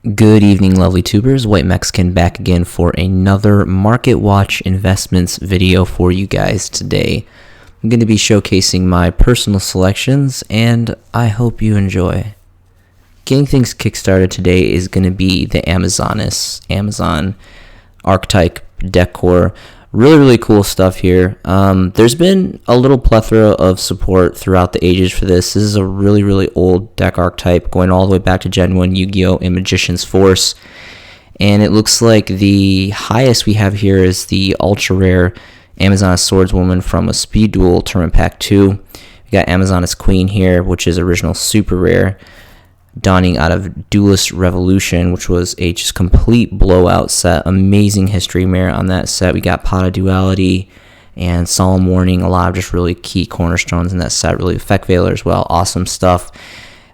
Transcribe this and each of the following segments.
Good evening, lovely tubers. White Mexican back again for another Market Watch Investments video for you guys today. I'm going to be showcasing my personal selections, and I hope you enjoy. Getting things kickstarted today is going to be the Amazon Archetype Decor. Really cool stuff here. There's been a little plethora of support throughout the ages for this. This is a really old deck archetype going all the way back to Gen 1 Yu-Gi-Oh! And Magician's Force. And it looks like the highest we have here is the ultra rare Amazoness Swordswoman from a Speed Duel Tournament Pack 2. We got Amazoness Queen here, which is original super rare, dawning out of Duelist Revolution, which was a just complete blowout set. Amazing history merit on that set. We got Pot of Duality and Solemn Warning, a lot of just really key cornerstones in that set. Really, Effect Veiler as well, awesome stuff.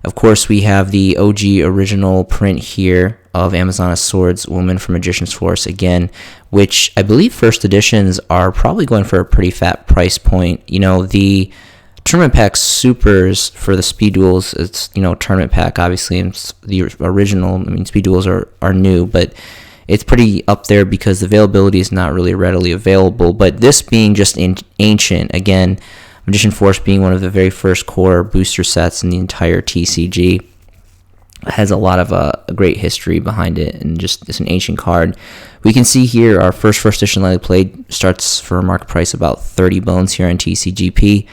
Of course, we have the OG original print here of Amazoness Swordswoman from Magician's Force again, which I believe first editions are probably going for a pretty fat price point. You know, the Tournament Pack Supers for the Speed Duels, it's, Tournament Pack, obviously, and the original, Speed Duels are new, but it's pretty up there because the availability is not really readily available. But this being just ancient, again, Magician Force being one of the very first core booster sets in the entire TCG, has a lot of a great history behind it, and just it's an ancient card. We can see here our first edition lightly played starts for a market price about 30 bones here on TCGP.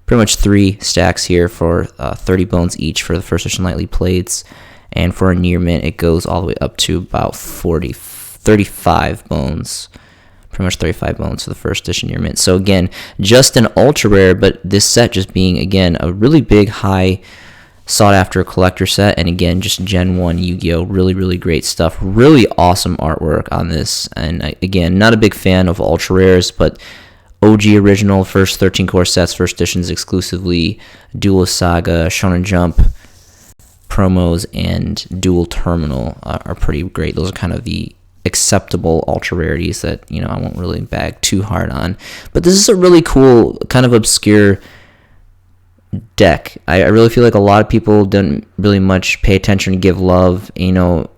Pretty much 3 stacks here for 30 bones each for the first edition lightly playeds, and for a near mint it goes all the way up to about 35 bones. Pretty much 35 bones for the first edition near mint. So again, just an ultra rare, but this set just being again a really big, high sought after collector set, and again just Gen 1 Yu-Gi-Oh! Really great stuff. Really awesome artwork on this, and again, not a big fan of ultra rares, but OG original first 13 core sets, first editions exclusively, Duelist Saga, Shonen Jump promos, and Dual Terminal are pretty great. Those are kind of the acceptable ultra rarities that I won't really bag too hard on. But this is a really cool, kind of obscure deck. I really feel like a lot of people didn't really much pay attention to give love,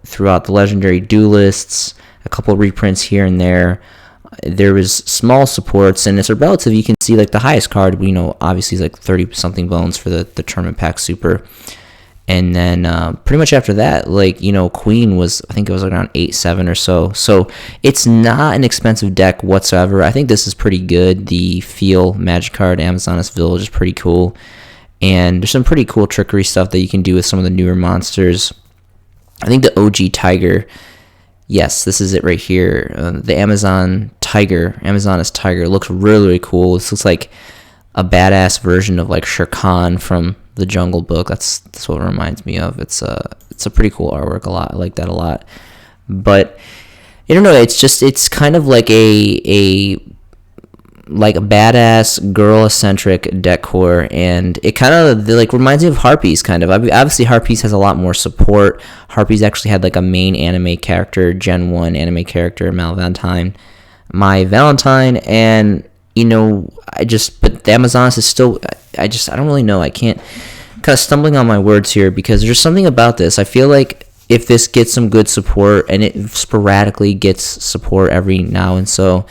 throughout the legendary duelists, a couple of reprints here and there. There was small supports, and it's a relative. You can see like the highest card, obviously is like 30 something bones for the Tournament Pack Super, and then pretty much after that, Queen was, I think it was around 8-7 or so. So it's not an expensive deck whatsoever. I think this is pretty good. The Feel Magic card, Amazoness Village, is pretty cool, and there's some pretty cool trickery stuff that you can do with some of the newer monsters. I think the OG Tiger. Yes, this is it right here. The Amazoness Tiger looks really cool. This looks like a badass version of like Shere Khan from the Jungle Book. That's what it reminds me of. It's a pretty cool artwork. I like that a lot. But I don't know. It's kind of like a badass girl-centric decor, and it kind of reminds me of Harpies, kind of. Obviously Harpies has a lot more support. Harpies actually had like a main anime character, Gen 1 anime character, My Valentine, and but the Amazoness is still, I don't really know. I can't, kind of stumbling on my words here, because there's something about this. I feel like if this gets some good support, and it sporadically gets support every now and so,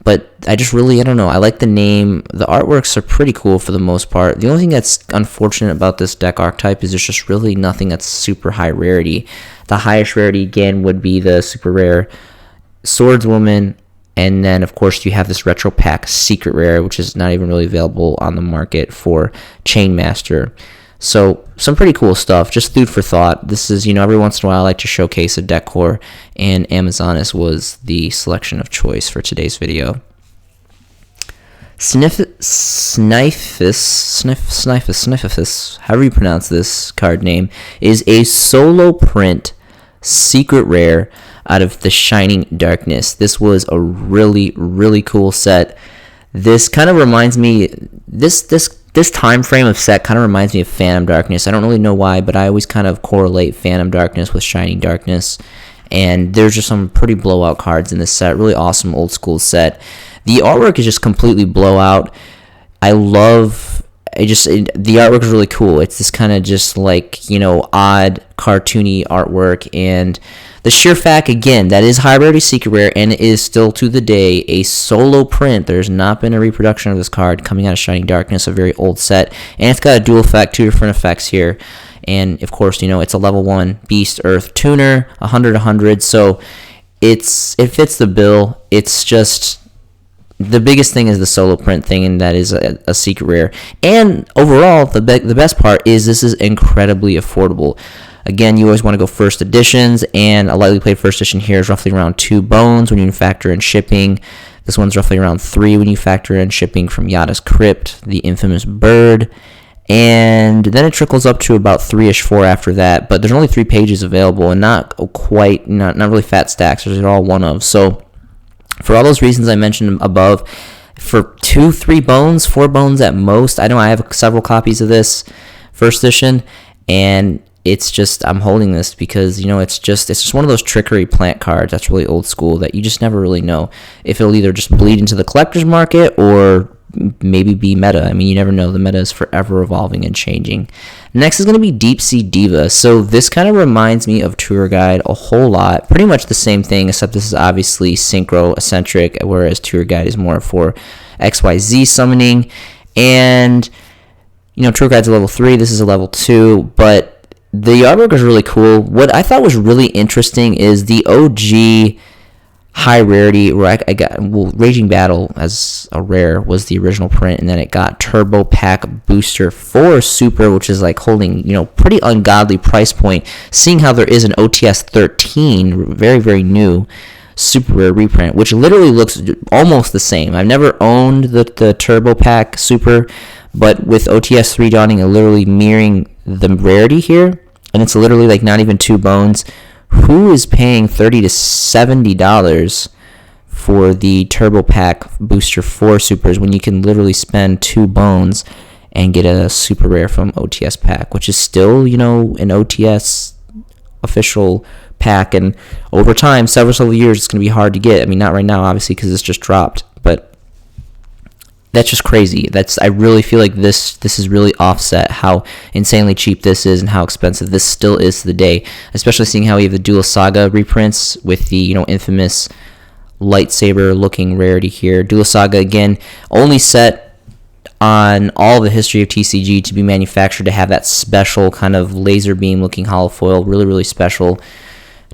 but I don't know. I like the name. The artworks are pretty cool for the most part. The only thing that's unfortunate about this deck archetype is there's just really nothing that's super high rarity. The highest rarity, again, would be the super rare Swordswoman, and then, of course, you have this Retro Pack Secret Rare, which is not even really available on the market for Chainmaster. So some pretty cool stuff, just food for thought. This is, every once in a while I like to showcase a deck core, and Amazoness was the selection of choice for today's video. Sniffus, however you pronounce this card name, is a solo print secret rare out of the Shining Darkness. This was a really cool set. This kind of reminds me, this time frame of set kind of reminds me of Phantom Darkness. I don't really know why, but I always kind of correlate Phantom Darkness with Shining Darkness. And there's just some pretty blowout cards in this set. Really awesome old school set. The artwork is just completely blowout. I love the artwork is really cool. It's this kind of just like, odd cartoony artwork. And the sheer fact, again, that is high rarity secret rare, and it is still to the day a solo print. There's not been a reproduction of this card coming out of Shining Darkness, a very old set. And it's got a dual effect, 2 different effects here. And of course, it's a level 1 Beast Earth tuner, 100. So it fits the bill. It's just the biggest thing is the solo print thing, and that is a secret rare. And overall, the best part is this is incredibly affordable. Again, you always want to go first editions, and a lightly played first edition here is roughly around 2 bones when you factor in shipping. This one's roughly around 3 when you factor in shipping from Yada's Crypt, the infamous bird. And then it trickles up to about 3-ish, 4 after that. But there's only 3 pages available, and not really fat stacks. They're all one of. So for all those reasons I mentioned above, for 2, 3 bones, 4 bones at most. I know I have several copies of this first edition, and it's just, I'm holding this because, it's just one of those trickery plant cards that's really old school that you just never really know if it'll either just bleed into the collector's market or maybe be meta. I mean, you never know. The meta is forever evolving and changing. Next is going to be Deep Sea Diva. So this kind of reminds me of Tour Guide a whole lot. Pretty much the same thing, except this is obviously synchro-eccentric, whereas Tour Guide is more for XYZ summoning. And, Tour Guide's a level 3. This is a level 2. But the artwork is really cool. What I thought was really interesting is the OG high rarity, where I got, Raging Battle as a rare was the original print, and then it got Turbo Pack Booster 4 Super, which is like holding, pretty ungodly price point, seeing how there is an OTS 13, very, very new, super rare reprint, which literally looks almost the same. I've never owned the Turbo Pack Super, but with OTS 3 dawning and literally mirroring the rarity here, and it's literally like not even 2 bones. Who is paying $30 to $70 for the Turbo Pack Booster 4 Supers when you can literally spend 2 bones and get a super rare from OTS Pack, which is still, an OTS official pack, and over time, several years, it's going to be hard to get. I mean, not right now, obviously, because it's just dropped, but that's just crazy. I really feel like this is really offset how insanely cheap this is and how expensive this still is to the day, especially seeing how we have the Dual Saga reprints with the, infamous lightsaber looking rarity here. Dual Saga, again, only set on all the history of TCG to be manufactured to have that special kind of laser beam looking hollow foil, really, really special,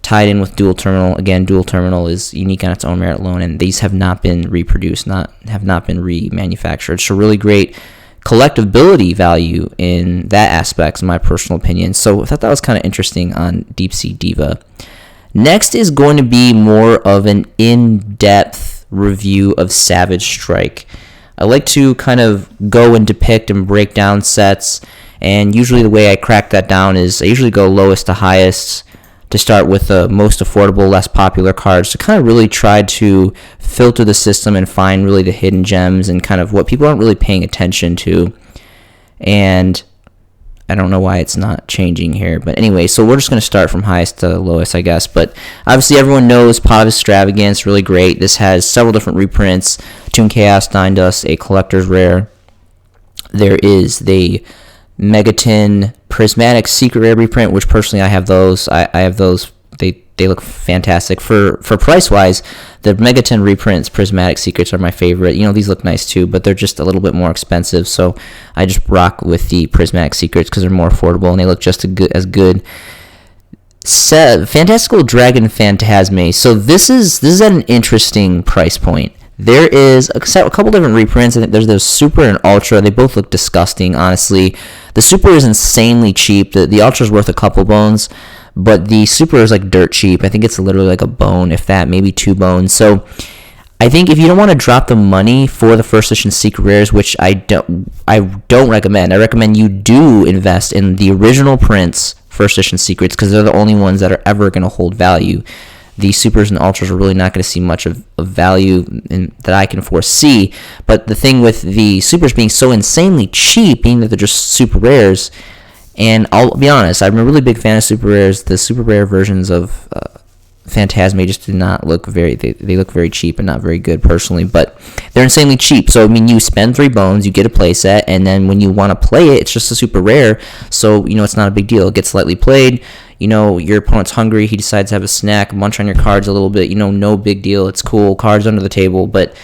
tied in with Dual Terminal. Again, Dual Terminal is unique on its own merit alone, and these have not been reproduced, have not been remanufactured. So really great collectability value in that aspect, in my personal opinion. So I thought that was kind of interesting on Deep Sea Diva. Next is going to be more of an in-depth review of Savage Strike. I like to kind of go and depict and break down sets, and usually the way I crack that down is I usually go lowest to highest to start with the most affordable, less popular cards to kind of really try to filter the system and find really the hidden gems and kind of what people aren't really paying attention to. And I don't know why it's not changing here. But anyway, so we're just going to start from highest to lowest, I guess. But obviously everyone knows Pot of Extravagance, really great. This has several different reprints. Toon Chaos, Nine Dust, a collector's rare. There is the Megaton Prismatic Secret Rare reprint, which personally I have those. I have those. They look fantastic. For price-wise, the Megaton reprints, Prismatic Secrets, are my favorite. These look nice too, but they're just a little bit more expensive, so I just rock with the Prismatic Secrets because they're more affordable and they look just as good. Fantastical Dragon Phantasme. So this is at an interesting price point. There is a couple different reprints. I think there's Super and Ultra. They both look disgusting, honestly. The Super is insanely cheap. The Ultra is worth a couple bones, but the Super is like dirt cheap. I think it's literally like a bone, if that, maybe 2 bones. So I think if you don't want to drop the money for the first edition Secret Rares, which I don't recommend. I recommend you do invest in the original prints first edition Secrets because they're the only ones that are ever going to hold value. The Supers and Ultras are really not going to see much of value that I can foresee. But the thing with the Supers being so insanely cheap, being that they're just super rares, and I'll be honest, I'm a really big fan of super rares. The super rare versions of Phantasme just do not look they look very cheap and not very good personally, but they're insanely cheap. So I mean, you spend 3 bones, you get a playset, and then when you want to play it, it's just a super rare, so it's not a big deal. It gets lightly played. Your opponent's hungry, he decides to have a snack, munch on your cards a little bit, no big deal. It's cool, cards under the table, but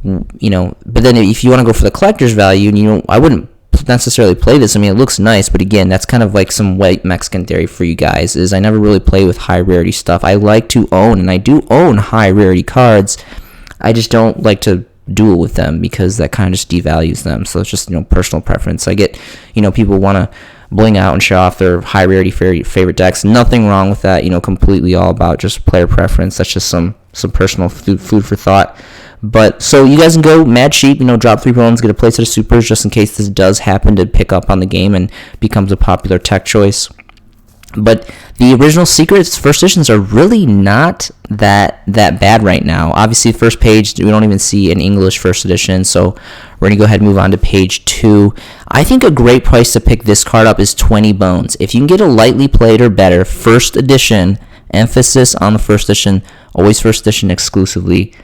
but then if you want to go for the collector's value, I wouldn't necessarily play this. I mean, it looks nice, but again, that's kind of like some white Mexican theory for you guys, is I never really play with high rarity stuff. I like to own, and I do own high rarity cards. I just don't like to duel with them because that kind of just devalues them. So it's just, personal preference. I get, people want to bling out and show off their high rarity favorite decks. Nothing wrong with that, completely all about just player preference. That's just some personal food for thought. But so you guys can go mad cheap, drop 3 bones, get a place of supers just in case this does happen to pick up on the game and becomes a popular tech choice. But the original Secrets first editions are really not that bad right now. Obviously, the first page, we don't even see an English first edition, so we're going to go ahead and move on to page 2. I think a great price to pick this card up is 20 bones. If you can get a lightly played or better first edition, emphasis on the first edition, always first edition exclusively,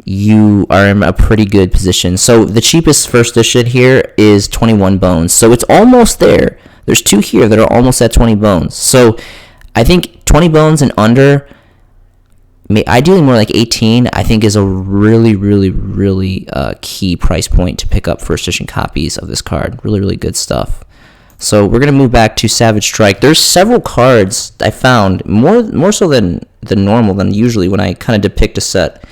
you are in a pretty good position. So the cheapest first edition here is 21 bones. So it's almost there. There's 2 here that are almost at 20 bones. So I think 20 bones and under, ideally more like 18, I think is a really, really, really key price point to pick up first edition copies of this card. Really, really good stuff. So we're going to move back to Savage Strike. There's several cards I found, more so than normal, than usually when I kind of depict a set.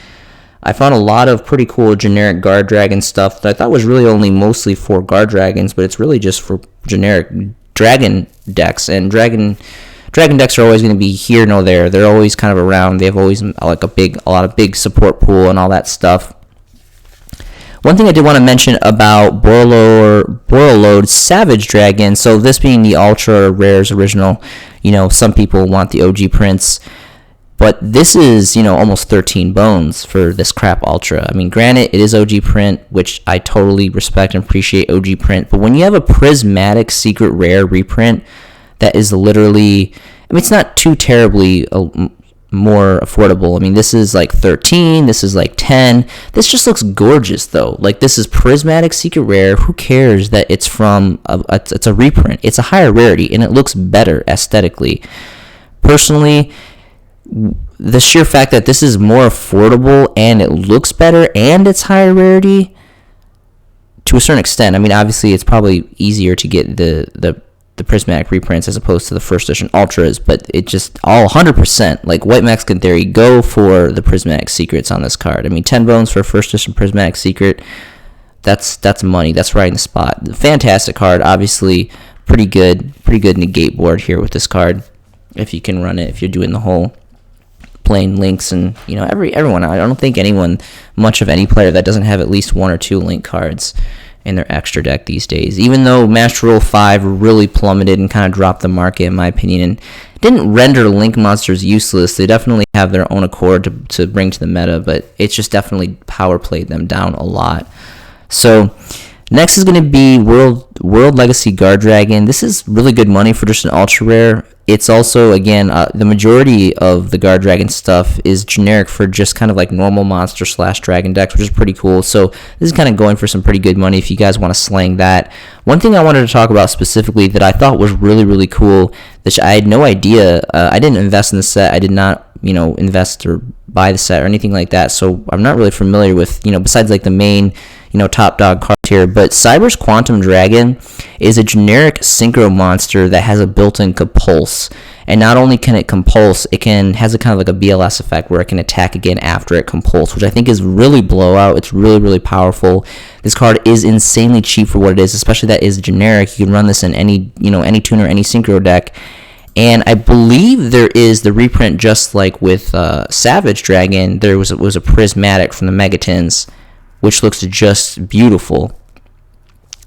I found a lot of pretty cool generic Guard Dragon stuff that I thought was really only mostly for Guard Dragons, but it's really just for generic Dragon decks. And Dragon decks are always going to be here, no there. They're always kind of around. They have always like a lot of big support pool and all that stuff. One thing I did want to mention about Borreload Savage Dragon, so this being the Ultra Rares original, some people want the OG prints. But this is, almost 13 bones for this crap Ultra. I mean, granted, it is OG print, which I totally respect and appreciate OG print. But when you have a prismatic secret rare reprint that is literally, it's not too terribly more affordable. I mean, this is like 13, this is like 10. This just looks gorgeous, though. Like, this is prismatic secret rare. Who cares that it's from, it's a reprint. It's a higher rarity, and it looks better aesthetically. Personally, the sheer fact that this is more affordable and it looks better and it's higher rarity, to a certain extent, I mean, obviously it's probably easier to get the prismatic reprints as opposed to the first edition Ultras, but it just all 100%, like White Mexican Theory, go for the prismatic secrets on this card. I mean, 10 bones for a first edition prismatic secret, that's money. That's right in the spot. Fantastic card, obviously pretty good negate board here with this card if you can run it, if you're doing the whole playing links, and everyone, I don't think anyone, much of any player that doesn't have at least 1 or 2 link cards in their extra deck these days. Even though Master Rule 5 really plummeted and kind of dropped the market, in my opinion, and didn't render link monsters useless, they definitely have their own accord to bring to the meta, but it's just definitely power played them down a lot. So next is going to be World Legacy Guard Dragon. This is really good money for just an ultra rare. It's also, again, the majority of the Guard Dragon stuff is generic for just kind of like normal monster / dragon decks, which is pretty cool. So this is kind of going for some pretty good money if you guys want to slang that. One thing I wanted to talk about specifically that I thought was really, really cool, that I had no idea. I didn't invest in the set. I did not, invest or buy the set or anything like that. So I'm not really familiar with, besides like the main, top dog cards here. But Cyber's Quantum Dragon is a generic synchro monster that has a built-in compulse. And not only can it compulse, it has a kind of like a BLS effect where it can attack again after it compulse, which I think is really blowout. It's really, really powerful. This card is insanely cheap for what it is, especially that is generic. You can run this in any, any tuner, any synchro deck. And I believe there is the reprint, just like with Savage Dragon, there was a prismatic from the Megatins, which looks just beautiful.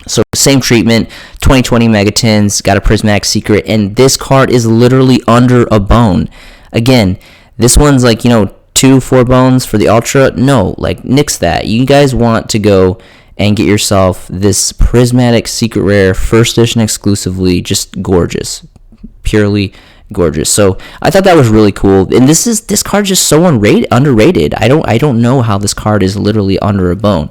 So same treatment, 2020 Megatins, got a prismatic secret, and this card is literally under a bone. Again, this one's like, 2-4 bones for the Ultra. No, like, nix that. You guys want to go and get yourself this prismatic secret rare, first edition exclusively, just gorgeous. Purely gorgeous. So I thought that was really cool. And this card is just so underrated. I don't know how this card is literally under a bone.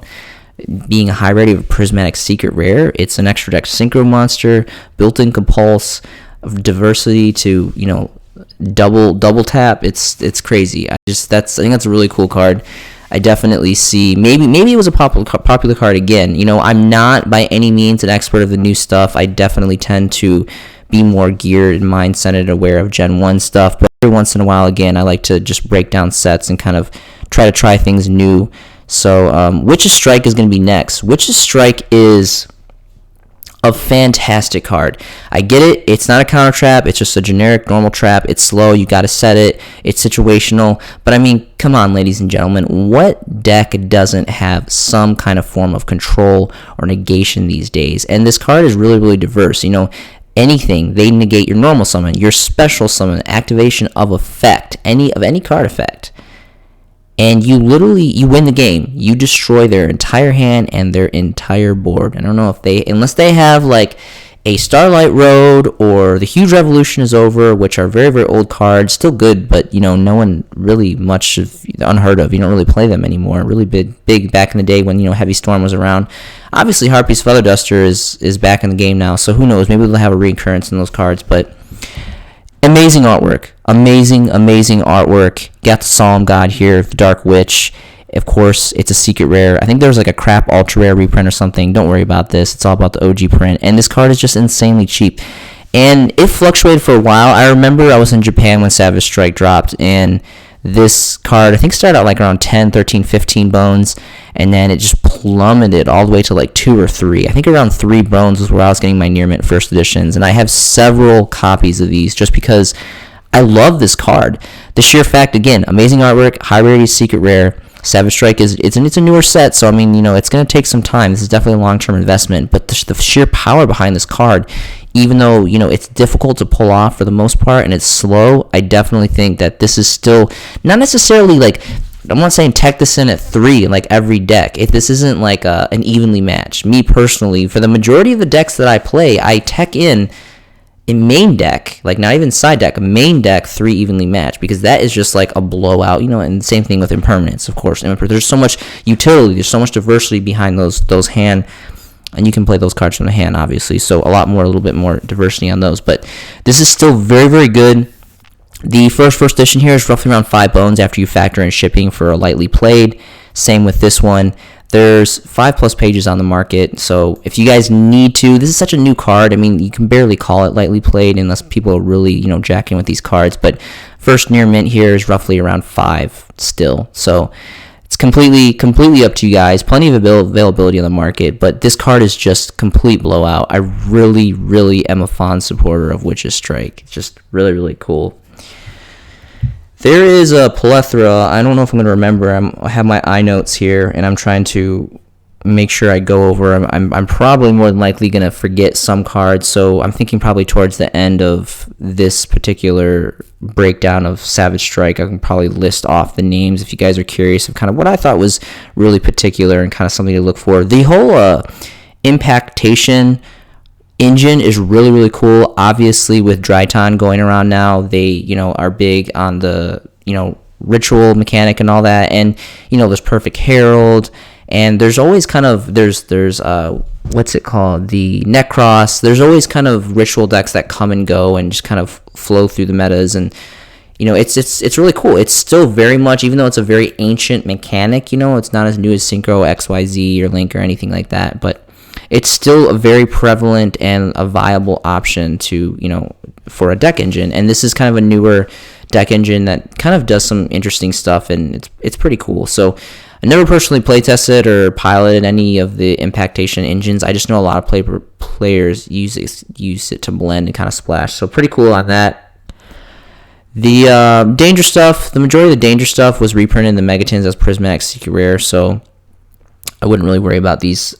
Being a high rating of Prismatic Secret Rare, it's an extra deck synchro monster, built-in compulse, diversity to, you know, double tap. It's crazy. I think that's a really cool card. I definitely see maybe it was a popular card again. You know, I'm not by any means an expert of the new stuff. I definitely tend to be more geared and mind-centered, aware of Gen 1 stuff. But every once in a while, again, I like to just break down sets and kind of try things new. So Witch's Strike is going to be next. Witch's Strike is a fantastic card. I get it. It's not a counter trap. It's just a generic normal trap. It's slow. You got to set it. It's situational. But I mean, come on, ladies and gentlemen. What deck doesn't have some kind of form of control or negation these days? And this card is really, really diverse. You know, anything, they negate your normal summon, your special summon, activation of effect, any card effect. And you win the game. You destroy their entire hand and their entire board. I don't know if unless they have like a Starlight Road or the Huge Revolution is Over, which are very, very old cards, still good, but you know, no one really much unheard of. You don't really play them anymore. Really big back in the day when, you know, Heavy Storm was around. Obviously, Harpy's Feather Duster is back in the game now, so who knows? Maybe they'll have a reoccurrence in those cards, but amazing artwork. Amazing artwork. Got the Solemn God here, the Dark Witch. Of course, it's a secret rare. I think there was like a crap ultra rare reprint or something. Don't worry about this. It's all about the OG print. And this card is just insanely cheap. And it fluctuated for a while. I remember I was in Japan when Savage Strike dropped, and this card, I think, started out like around 10, 13, 15 bones, and then it just plummeted all the way to like 2 or 3. I think around 3 bones was where I was getting my near mint first editions, and I have several copies of these just because I love this card. The sheer fact, again, amazing artwork, high rarity, secret rare. Savage Strike it's a newer set, so I mean, you know, it's going to take some time. This is definitely a long-term investment, but the sheer power behind this card, even though, you know, it's difficult to pull off for the most part and it's slow, I definitely think that this is still not necessarily like, I'm not saying tech this in at 3 like every deck. This isn't like an evenly matched. Me personally, for the majority of the decks that I play, I tech in main deck, like not even side deck, main deck 3 evenly matched, because that is just like a blowout, you know. And same thing with Impermanence, of course. There's so much utility, there's so much diversity behind those hand, and you can play those cards from the hand, obviously, so a little bit more diversity on those. But this is still very, very good. The first edition here is roughly around 5 bones after you factor in shipping for a lightly played. Same with this one. There's 5+ pages on the market, so if you guys need to, this is such a new card. I mean, you can barely call it lightly played unless people are really, you know, jacking with these cards. But first near mint here is roughly around 5 still, so it's completely up to you guys. Plenty of availability on the market, but this card is just complete blowout. I really, really am a fond supporter of Witch's Strike. It's just really, really cool. There is a plethora. I don't know if I'm going to remember. I have my iNotes here, and I'm trying to make sure I go over them. I'm probably more than likely going to forget some cards, so I'm thinking probably towards the end of this particular breakdown of Savage Strike, I can probably list off the names if you guys are curious of kind of what I thought was really particular and kind of something to look for. The whole Impactation engine is really, really cool. Obviously, with Dryton going around now, they, you know, are big on the, you know, ritual mechanic and all that. And, you know, there's Perfect Herald, and there's always kind of there's what's it called, the Necross. There's always kind of ritual decks that come and go and just kind of flow through the metas, and you know, it's really cool. It's still very much, even though it's a very ancient mechanic, you know, it's not as new as Synchro, XYZ, or Link or anything like that, but it's still a very prevalent and a viable option to, you know, for a deck engine. And this is kind of a newer deck engine that kind of does some interesting stuff, and it's pretty cool. So I never personally play tested or piloted any of the Impactation engines. I just know a lot of players use it to blend and kind of splash. So pretty cool on that. The danger stuff, the majority of the danger stuff was reprinted in the Megatons as Prismatic Secret Rare, so I wouldn't really worry about these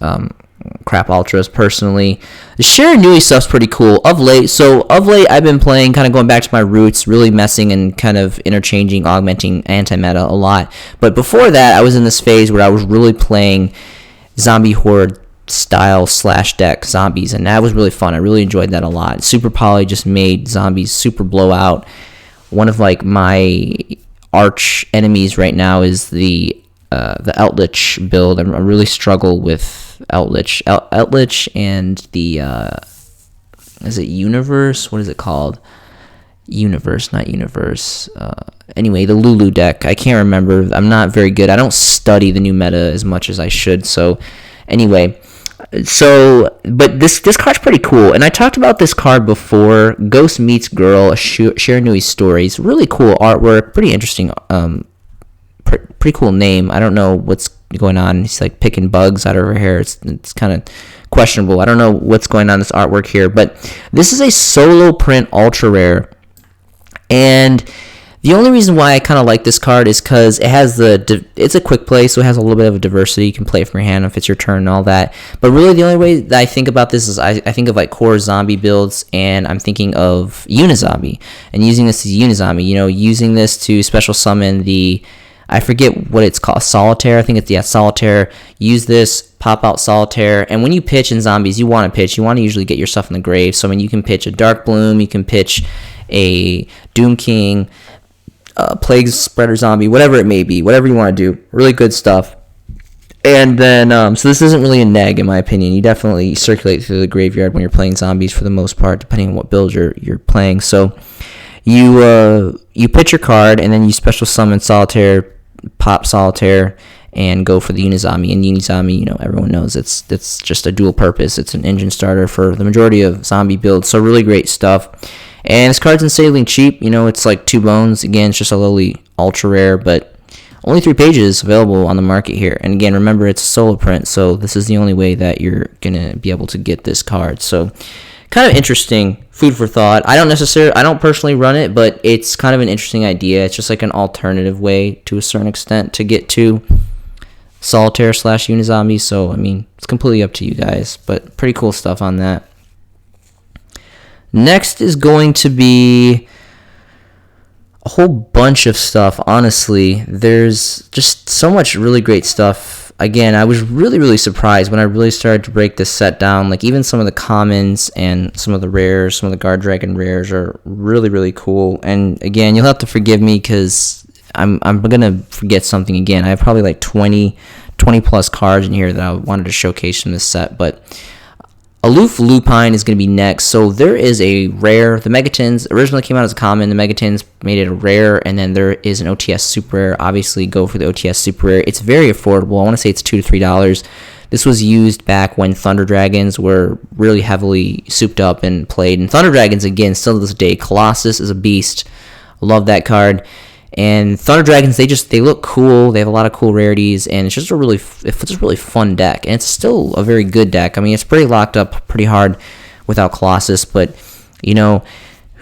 crap ultras personally. The Shiranui stuff's pretty cool of late. So of late, I've been playing, kind of going back to my roots, really messing and kind of interchanging, augmenting anti-meta a lot. But before that, I was in this phase where I was really playing Zombie Horde style slash deck zombies, and that was really fun. I really enjoyed that a lot. Super Poly just made zombies super blowout. One of like my arch enemies right now is the Eldritch build. I really struggle with Eldritch and the is it Universe? What is it called? Universe, not Universe. Anyway, the Lulu deck. I can't remember. I'm not very good. I don't study the new meta as much as I should. So anyway, but this card's pretty cool, and I talked about this card before. Ghost Meets Girl, a Shiranui Stories. Really cool artwork, pretty interesting, pretty cool name. I don't know what's going on. He's like picking bugs out of her hair. It's kind of questionable. I don't know what's going on in this artwork here, but this is a solo print ultra rare, and the only reason why I kind of like this card is because it has it's a quick play, so it has a little bit of a diversity. You can play it from your hand if it's your turn and all that. But really, the only way that I think about this is I think of like core zombie builds, and I'm thinking of Unizombie, and using this as Unizombie. Using this to special summon I forget what it's called, Solitaire. I think it's Solitaire. Use this, pop out Solitaire, and when you pitch in zombies, you want to usually get yourself in the grave. So you can pitch a Dark Bloom, you can pitch a Doom King, Plague Spreader Zombie, whatever it may be, whatever you want to do. Really good stuff. And then, so this isn't really a neg in my opinion. You definitely circulate through the graveyard when you're playing zombies for the most part, depending on what build you're playing. So you pitch your card, and then you special summon Solitaire, pop Solitaire, and go for the Unizombie. And Unizombie, everyone knows it's just a dual purpose. It's an engine starter for the majority of zombie builds. So really great stuff. And this card's insanely cheap. it's like 2 bones. Again, it's just a lowly ultra rare, but only 3 pages available on the market here. And again, remember, it's a solo print, so this is the only way that you're gonna be able to get this card. So kind of interesting, food for thought. I don't personally run it, but it's kind of an interesting idea. It's just like an alternative way to a certain extent to get to Solitaire / Unizombie. So it's completely up to you guys, but pretty cool stuff on that. Next is going to be a whole bunch of stuff, honestly. There's just so much really great stuff. Again, I was really, really surprised when I really started to break this set down. Like, even some of the commons and some of the rares, some of the Guard Dragon rares are really, really cool. And again, you'll have to forgive me because I'm going to forget something again. I have probably like 20 plus cards in here that I wanted to showcase from this set, but Aloof Lupine is going to be next. So there is a rare. The Megatons originally came out as a common. The Megatons made it a rare, and then there is an OTS super rare. Obviously, go for the OTS super rare. It's very affordable. I want to say it's $2 to $3. This was used back when Thunder Dragons were really heavily souped up and played. And Thunder Dragons, again, still to this day, Colossus is a beast. I love that card. And Thunder Dragons, they look cool. They have a lot of cool rarities, and it's just a really fun deck. And it's still a very good deck. It's pretty locked up pretty hard without Colossus, but who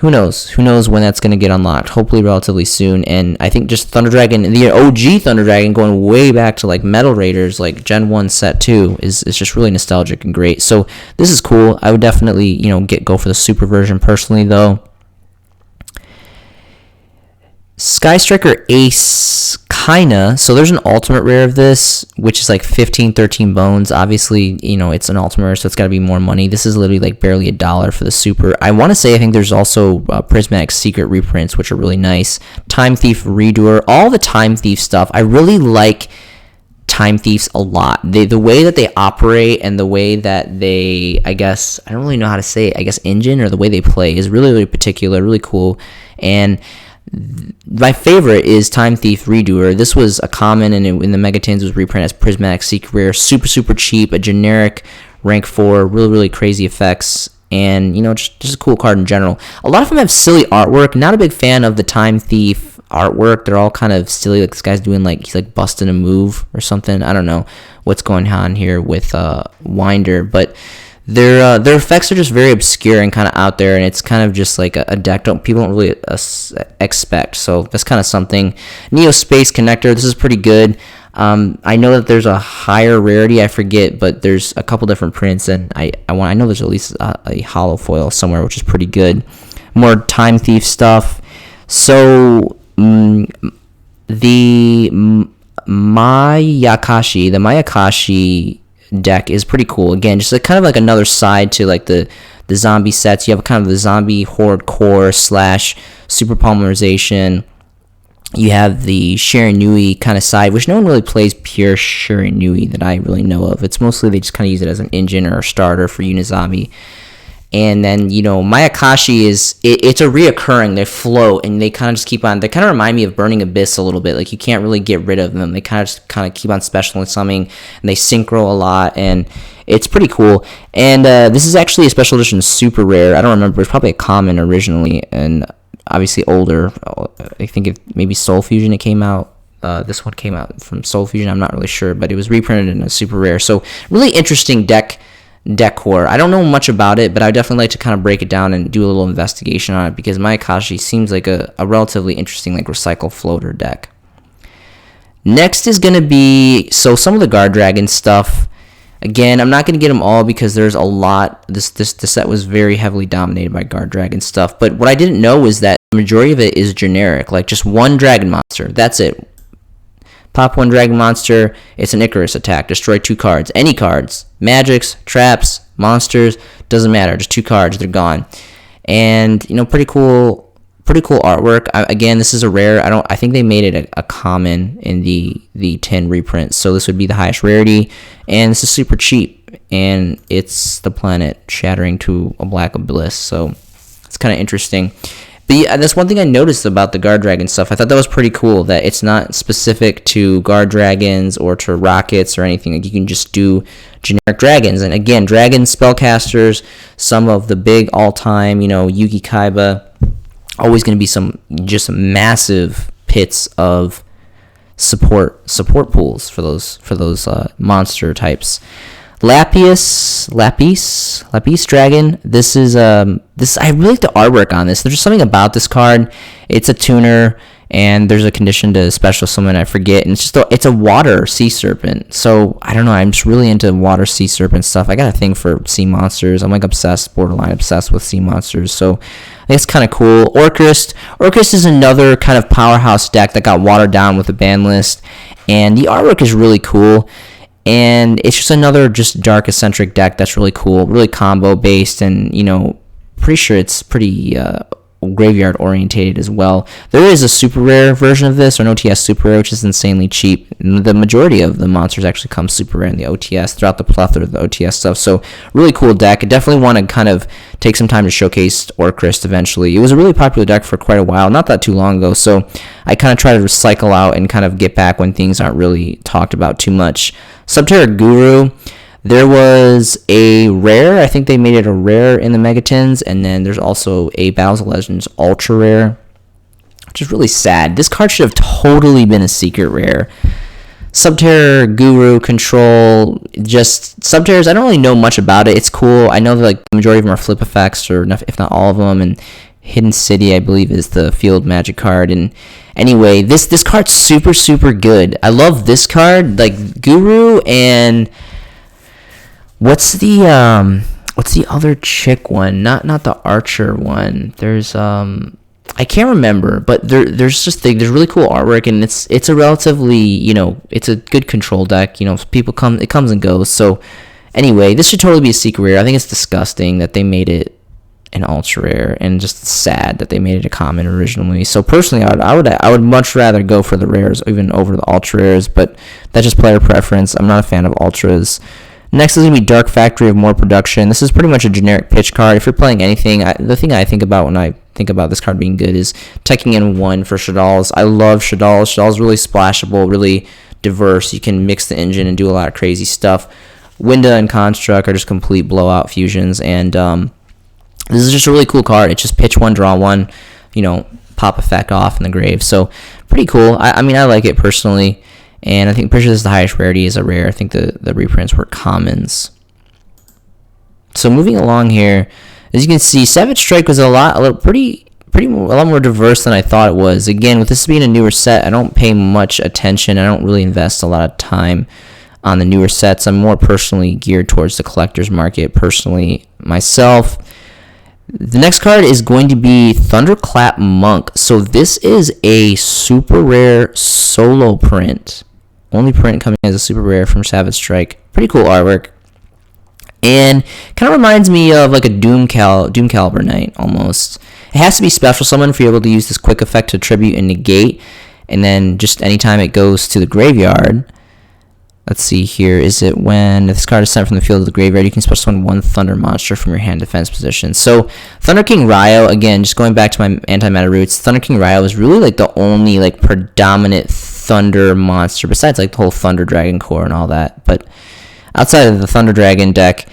knows? Who knows when that's going to get unlocked? Hopefully relatively soon. And I think just Thunder Dragon, the OG Thunder Dragon, going way back to like Metal Raiders, like Gen 1 Set 2, is just really nostalgic and great. So this is cool. I would definitely go for the super version personally though. Sky Striker Ace, kinda. So there's an ultimate rare of this, which is like 13 bones. Obviously, it's an ultimate, so it's got to be more money. This is literally like barely $1 for the super. I want to say I think there's also Prismatic Secret reprints, which are really nice. Time Thief Redoer, all the Time Thief stuff. I really like Time Thieves a lot. The way that they operate and the way that they, I guess, I don't really know how to say it, I guess engine or the way they play is really, really particular, really cool. And my favorite is Time Thief Redoer. This was a common, and in the Megatons was reprinted as Prismatic Secret Rare. Super cheap, a generic rank 4, really crazy effects, and just a cool card in general. A lot of them have silly artwork. Not a big fan of the Time Thief artwork. They're all kind of silly. Like this guy's doing he's like busting a move or something. I don't know what's going on here with Winder, but their effects are just very obscure and kind of out there, and it's kind of just like a deck people don't really expect. So that's kind of something. Neo Space Connector, this is pretty good. I know that there's a higher rarity, I forget, but there's a couple different prints, and I know there's at least a hollow foil somewhere, which is pretty good. More Time Thief stuff. So the Mayakashi deck is pretty cool. Again, just kind of like another side to like the zombie sets. You have kind of the zombie horde core / super polymerization. You have the Shiranui kind of side, which no one really plays pure Shiranui that I really know of. It's mostly they just kind of use it as an engine or a starter for Unizombie. And then, my Akashi it's a reoccurring. They float and they kind of just keep on. They kind of remind me of Burning Abyss a little bit. Like, you can't really get rid of them. They kind of keep on special and summing, and they synchro a lot, and it's pretty cool. And this is actually a special edition super rare. I don't remember. It's probably a common originally, and obviously older. I think maybe Soul Fusion it came out. This one came out from Soul Fusion. I'm not really sure, but it was reprinted in a super rare. So really interesting decor. I don't know much about it, but I would definitely like to kind of break it down and do a little investigation on it, because my Akashi seems like a relatively interesting like recycle floater deck. Next is going to be some of the Guard Dragon stuff. Again, I'm not going to get them all because there's a lot. This set was very heavily dominated by Guard Dragon stuff, but what I didn't know was that the majority of it is generic, like just one Dragon Monster. That's it. Pop one Dragon Monster, it's an Icarus attack. Destroy 2 cards. Any cards. Magics, traps, monsters, doesn't matter. Just 2 cards, they're gone. And, pretty cool artwork. Again, this is a rare. I think they made it a common in the 10 reprint. So this would be the highest rarity. And this is super cheap. And it's the planet shattering to a black abyss. So it's kind of interesting. But yeah, that's one thing I noticed about the Guard Dragon stuff. I thought that was pretty cool, that it's not specific to Guard Dragons or to Rockets or anything. Like, you can just do generic dragons. And again, dragon spellcasters, some of the big all-time, Yugi Kaiba, always going to be some just massive pits of support pools for those monster types. Lapis Dragon. This is I really like the artwork on this. There's just something about this card. It's a tuner, and there's a condition to special summon, I forget, and it's a water sea serpent. So I don't know, I'm just really into water sea serpent stuff. I got a thing for sea monsters. I'm like borderline obsessed with sea monsters. So I think it's kind of cool. Orcust is another kind of powerhouse deck that got watered down with the ban list, and the artwork is really cool. And it's just another just dark eccentric deck that's really cool, really combo based, and pretty sure it's pretty graveyard orientated as well. There is a super rare version of this, or an OTS super rare, which is insanely cheap. The majority of the monsters actually come super rare in the OTS throughout the plethora of the OTS stuff. So really cool deck. I definitely want to kind of take some time to showcase Orcust eventually. It was a really popular deck for quite a while, not that too long ago. So I kind of try to recycle out and kind of get back when things aren't really talked about too much. Subterra Guru. There was a rare. I think they made it a rare in the Megatins, and then there's also a Battles of Legends ultra rare, which is really sad. This card should have totally been a secret rare. Subterra Guru Control, just Subterras, I don't really know much about it. It's cool. I know that the majority of them are flip effects, or if not all of them, and Hidden City, I believe, is the field magic card. And anyway, this card's super, super good. I love this card, like Guru, and what's the other chick one? Not the Archer one. There's I can't remember, but there's really cool artwork, and it's a relatively, it's a good control deck. It comes and goes. So anyway, this should totally be a secret rare. I think it's disgusting that they made it an ultra rare, and just sad that they made it a common originally. So personally, I would much rather go for the rares even over the ultra rares, but that's just player preference. I'm not a fan of ultras. Next is going to be Dark Factory of More Production. This is pretty much a generic pitch card. If you're playing anything, the thing I think about when I think about this card being good is teching in 1 for Shaddolls. I love Shaddolls. Shaddolls really splashable, really diverse. You can mix the engine and do a lot of crazy stuff. Winda and Construct are just complete blowout fusions, and this is just a really cool card. It's just pitch 1, draw 1, pop effect off in the grave. So pretty cool. I mean, I like it personally. And I think pretty sure this is the highest rarity is a rare. I think the reprints were commons. So moving along here, as you can see, Savage Strike was a lot more diverse than I thought it was. Again, with this being a newer set, I don't pay much attention. I don't really invest a lot of time on the newer sets. I'm more personally geared towards the collector's market, personally myself. The next card is going to be Thunderclap Monk. So this is a super rare solo print Only print coming as a super rare from Savage Strike. Pretty cool artwork. And kind of reminds me of like a Doom Caliber Knight almost. It has to be special summon for you able to use this quick effect to tribute and negate. And then just anytime it goes to the graveyard. Let's see here. Is it when this card is sent from the field to the graveyard, you can special summon one Thunder monster from your hand defense position. So Thunder King Ryo, again, just going back to my anti-meta roots, Thunder King Ryo is really like the only like predominant Thunder monster besides like the whole Thunder Dragon core and all that. But outside of the Thunder Dragon deck,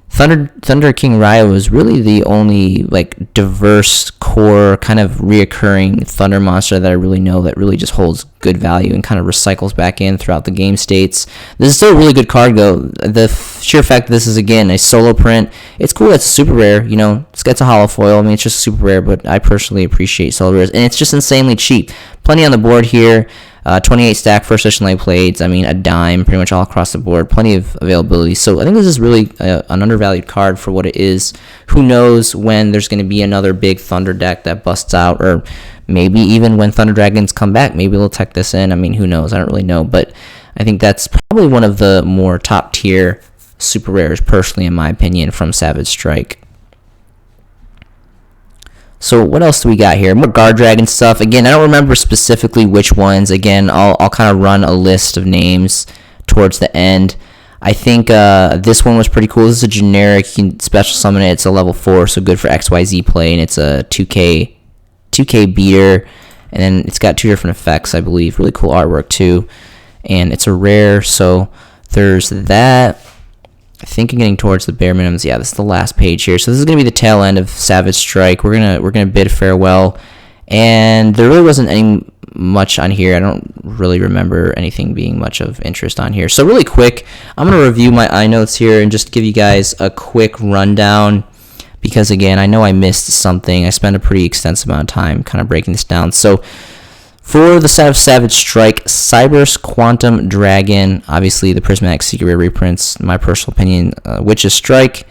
Thunder King Ryo is really the only like diverse core kind of reoccurring Thunder monster that I really know that really just holds good value and kind of recycles back in throughout the game states. This is still a really good card though. The sheer fact that this is again a solo print, it's cool. It's super rare, you know. It's a hollow foil. I mean, it's just super rare, but I personally appreciate solo rares, and it's just insanely cheap. Plenty on the board here. 28 stack first edition light plates. I mean, a dime pretty much all across the board. Plenty of availability. So I think this is really an undervalued card for what it is. Who knows when there's going to be another big Thunder deck that busts out, or maybe even when Thunder Dragons come back, maybe they'll tech this in. I mean, who knows? I don't really know, but I think that's probably one of the more top tier super rares, personally, in my opinion, from Savage Strike. So what else do we got here? More Guard Dragon stuff. Again, I don't remember specifically which ones. Again, I'll kind of run a list of names towards the end. I think this one was pretty cool. This is a generic. You can special summon it. It's a level 4, so good for XYZ play, and it's a 2K beater. And then it's got 2 different effects, I believe. Really cool artwork, too. And it's a rare, so there's that. I think I'm getting towards the bare minimums. Yeah, this is the last page here. So this is gonna be the tail end of Savage Strike. We're gonna bid farewell, and there really wasn't any much on here. I don't really remember anything being much of interest on here. So really quick, I'm gonna review my iNotes here and just give you guys a quick rundown, because again, I know I missed something. I spent a pretty extensive amount of time kind of breaking this down. So for the set of Savage Strike, Cyberse Quantum Dragon, obviously the Prismatic Secret Rare reprints, my personal opinion, Witch's Strike,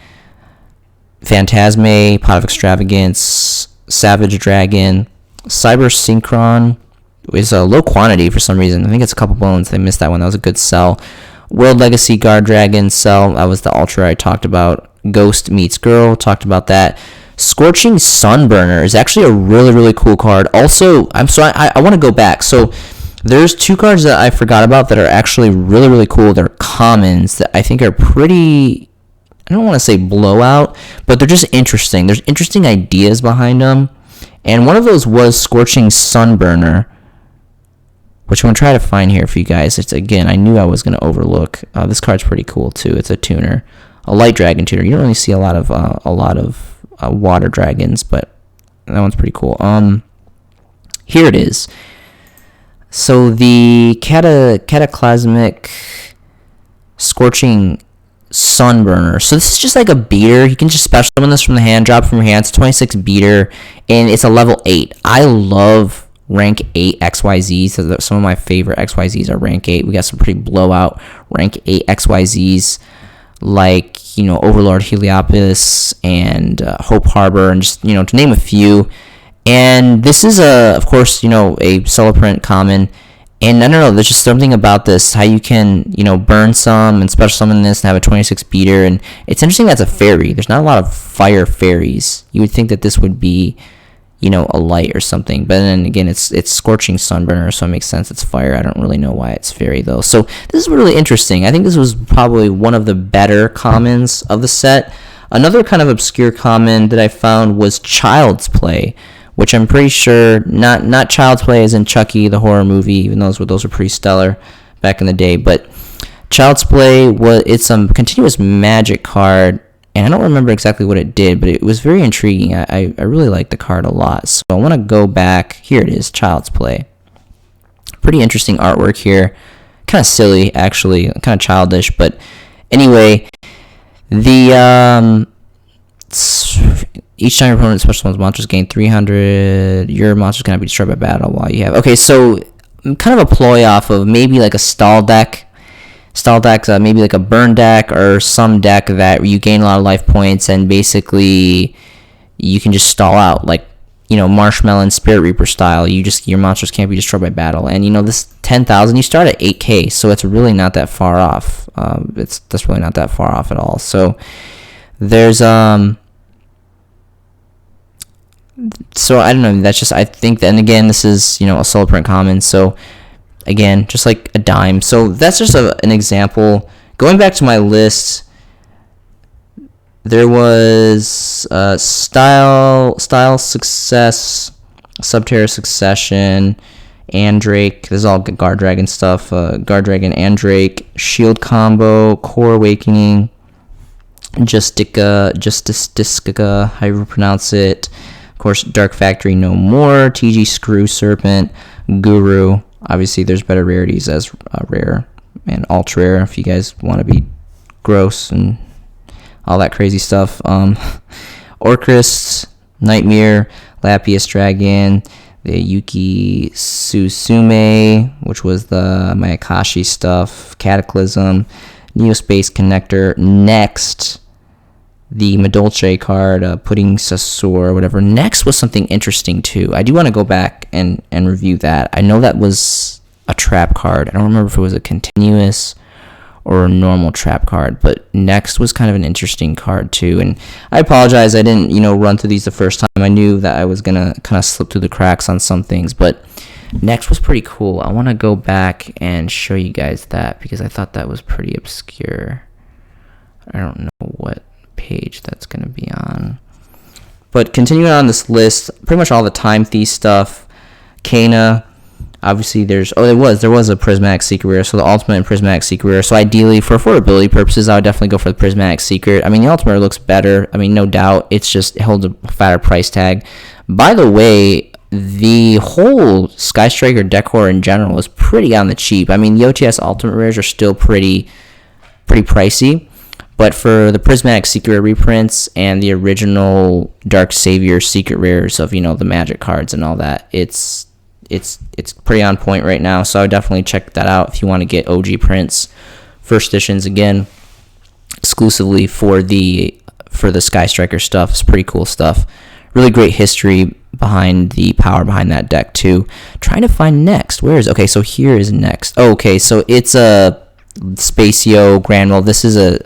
Phantasme, Pot of Extravagance, Savage Dragon, Cyberse Synchron is a low quantity for some reason. I think it's a couple bones. They missed that one. That was a good sell. World Legacy Guard Dragon sell. That was the Ultra I talked about. Ghost Meets Girl, talked about that. Scorching Sunburner is actually a really, really cool card. Also, I want to go back. So there's 2 cards that I forgot about that are actually really, really cool. They're commons that I think are pretty, I don't want to say blowout, but they're just interesting. There's interesting ideas behind them. And one of those was Scorching Sunburner, which I'm going to try to find here for you guys. It's, again, I knew I was going to overlook. This card's pretty cool, too. It's a tuner. A light dragon tuner. You don't really see a lot of water dragons, but that one's pretty cool. Here it is. So the Cataclysmic Scorching Sunburner. So this is just like a beater. You can just special summon this from the hand, drop it from your hand. It's 26 beater, and it's a level 8. I love rank 8 XYZs. So some of my favorite XYZs are rank 8. We got some pretty blowout rank 8 XYZs, like, you know, Overlord Heliopis and Hope Harbor, and just, you know, to name a few. And this is of course, you know, a solo print common. And I don't know, there's just something about this, how you can, you know, burn some and special summon this and have a 26 beater. And it's interesting that's a fairy. There's not a lot of fire fairies. You would think that this would be, you know, a light or something, but then again, it's Scorching Sunburner, so it makes sense. It's fire. I don't really know why it's fairy though. So this is really interesting. I think this was probably one of the better commons of the set. Another kind of obscure common that I found was Child's Play, which I'm pretty sure not Child's Play as in Chucky the horror movie, even though those were pretty stellar back in the day. But Child's Play it's some continuous magic card. And I don't remember exactly what it did, but it was very intriguing. I really like the card a lot. So I want to go back. Here it is, Child's Play. Pretty interesting artwork here. Kind of silly, actually. Kind of childish. But anyway, the each time your opponent special summons monsters gain 300. Your monster's going to be destroyed by battle while you have... Okay, so kind of a ploy off of maybe like a stall deck. Stall decks, maybe like a burn deck or some deck that you gain a lot of life points and basically you can just stall out. Like, Marshmallow and Spirit Reaper style. Your monsters can't be destroyed by battle. And this 10,000, you start at 8K, so it's really not that far off. That's really not that far off at all. So there's so I don't know. That's just, I think. And again, this is a solo print common. So again, just like a dime. So that's just an example. Going back to my list, there was Style Success, Subterra Succession, Andrake. This is all Guard Dragon stuff. Guard Dragon, Andrake, Shield Combo, Core Awakening, Justica, however you pronounce it. Of course, Dark Factory No More, TG Screw Serpent, Guru. Obviously, there's better rarities as rare and ultra rare if you guys want to be gross and all that crazy stuff. Orchrist, Nightmare, Lapis Dragon, the Yuki Susume, which was the Mayakashi stuff, Cataclysm, Neospace Connector. Next, the Madolche card, Pudding Sasor, whatever. Next was something interesting too. I do want to go back and review that. I know that was a trap card. I don't remember if it was a continuous or a normal trap card, but Next was kind of an interesting card too. And I apologize, I didn't run through these the first time. I knew that I was gonna kind of slip through the cracks on some things, but Next was pretty cool. I want to go back and show you guys that because I thought that was pretty obscure. I don't know what page that's going to be on, but continuing on this list, pretty much all the Time Thief stuff. Kana, obviously there was a Prismatic Secret Rare, so the Ultimate and Prismatic Secret Rare. So ideally, for affordability purposes, I would definitely go for the Prismatic Secret. I mean, the Ultimate looks better, no doubt. It holds a fatter price tag. By the way, the whole Sky Striker decor in general is pretty on the cheap. I mean, the OTS Ultimate Rares are still pretty pricey. But for the Prismatic Secret Rare reprints and the original Dark Savior Secret Rares of, the Magic cards and all that, it's pretty on point right now. So I would definitely check that out if you want to get OG prints, first editions, again, exclusively for the Sky Striker stuff. It's pretty cool stuff. Really great history behind the power behind that deck too. Trying to find Next. Where is? Okay, so here is Next. Oh, okay, so it's a Spacio Granule. This is a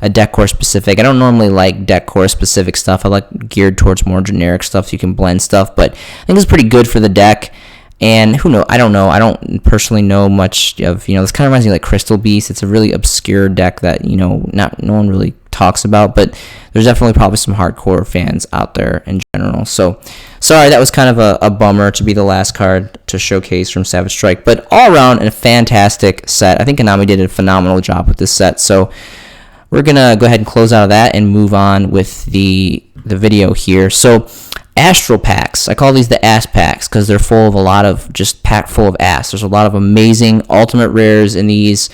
deck core specific. I don't normally like deck core specific stuff. I like geared towards more generic stuff so you can blend stuff, but I think it's pretty good for the deck. And who knows? I don't know. I don't personally know much of, this kind of reminds me of like Crystal Beast. It's a really obscure deck that, no one really talks about, but there's definitely probably some hardcore fans out there in general. So sorry, that was kind of a bummer to be the last card to showcase from Savage Strike, but all around a fantastic set. I think Konami did a phenomenal job with this set. So we're gonna go ahead and close out of that and move on with the video here. So Astral Packs, I call these the ass packs because they're full of a lot of just packed full of ass. There's a lot of amazing ultimate rares in these,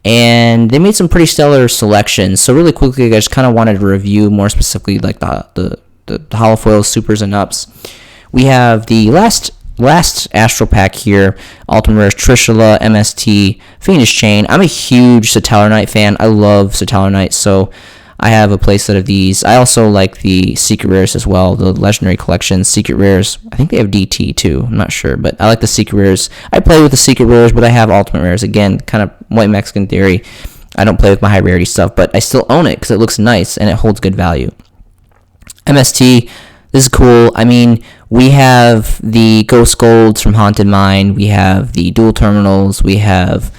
and they made some pretty stellar selections. So really quickly, I just kind of wanted to review more specifically like the holofoils, supers, and ups. We have the last Astral Pack here, Ultimate Rares, Trishula, MST, Phoenix Chain. I'm a huge Satellar Knight fan. I love Satellar Knight, so I have a playset of these. I also like the Secret Rares as well, the Legendary Collection. Secret Rares, I think they have DT too, I'm not sure, but I like the Secret Rares. I play with the Secret Rares, but I have Ultimate Rares. Again, kind of White Mexican theory. I don't play with my high rarity stuff, but I still own it because it looks nice and it holds good value. MST, this is cool. I mean, we have the Ghost Golds from Haunted Mine. We have the Dual Terminals. We have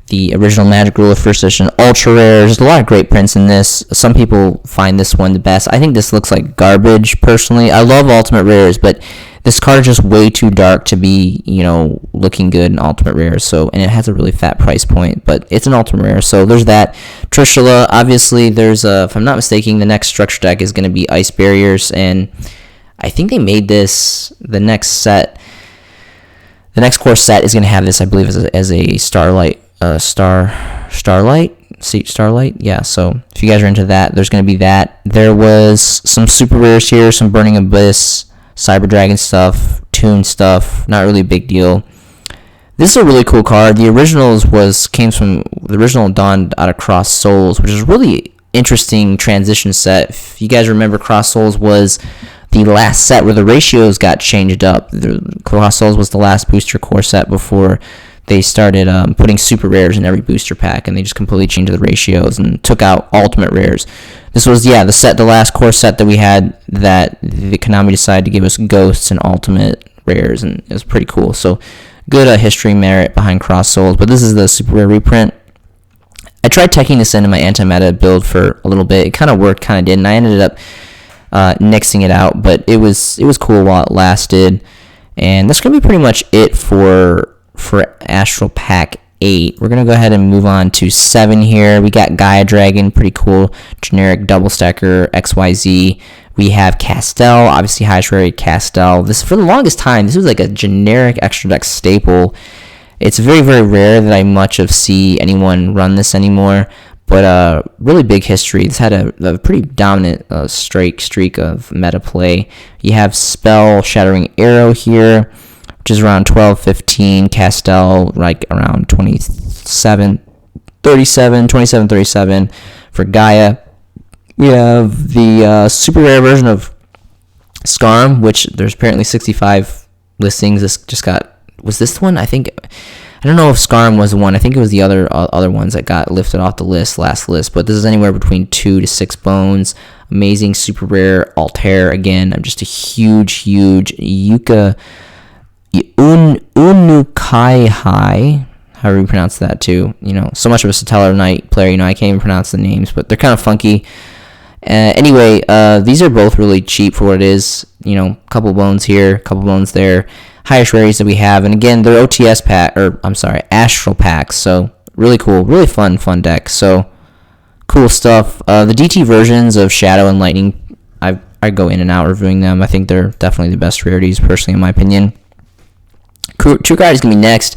the original Magic Ruler First Edition Ultra Rares. There's a lot of great prints in this. Some people find this one the best. I think this looks like garbage, personally. I love Ultimate Rares, but this card is just way too dark to be, looking good in Ultimate Rares. So, and it has a really fat price point, but it's an Ultimate Rare. So there's that. Trishula, obviously, there's if I'm not mistaken, the next structure deck is going to be Ice Barriers, and I think they made this, the next core set is going to have this, I believe, as a Starlight. Starlight, yeah. So if you guys are into that, there's going to be that. There was some super rares here, some Burning Abyss, Cyber Dragon stuff, Toon stuff. Not really a big deal. This is a really cool card. The original dawned out of Cross Souls, which is a really interesting transition set. If you guys remember, Cross Souls was the last set where the ratios got changed up. The Cross Souls was the last booster core set before they started putting super rares in every booster pack, and they just completely changed the ratios and took out ultimate rares. This was, the last core set that we had that the Konami decided to give us ghosts and ultimate rares, and it was pretty cool. So good history merit behind Cross Souls, but this is the super rare reprint. I tried teching this into my anti-meta build for a little bit. It kind of worked, kind of didn't. I ended up nixing it out, but it was cool while it lasted. And that's going to be pretty much it for Astral Pack 8. We're going to go ahead and move on to 7 here. We got Gaia Dragon, pretty cool, generic double stacker, XYZ. We have Castel, obviously highest rarity Castel. This, for the longest time, this was like a generic extra deck staple. It's very, very rare that I much of see anyone run this anymore. But really big history. It's had a pretty dominant streak of meta play. You have Spell Shattering Arrow here, which is around 12-15. Castel, like around 27-37 for Gaia. We have the super rare version of Skarm, which there's apparently 65 listings. This just was this one? I don't know if Skarm was the one. I think it was the other ones that got lifted off the last list. But this is anywhere between 2 to 6 bones. Amazing, super rare Altair. Again, I'm just a huge Yuka Unukai. However you pronounce that too. So much of a Stellar Knight player. I can't even pronounce the names, but they're kind of funky. Anyway, these are both really cheap for what it is. Couple bones here, couple bones there. Highest rarities that we have, and again, they're OTS pack, Astral packs. So really cool, really fun deck. So cool stuff. The DT versions of Shadow and Lightning, I go in and out reviewing them. I think they're definitely the best rarities, personally, in my opinion. Tour Guide is gonna be next.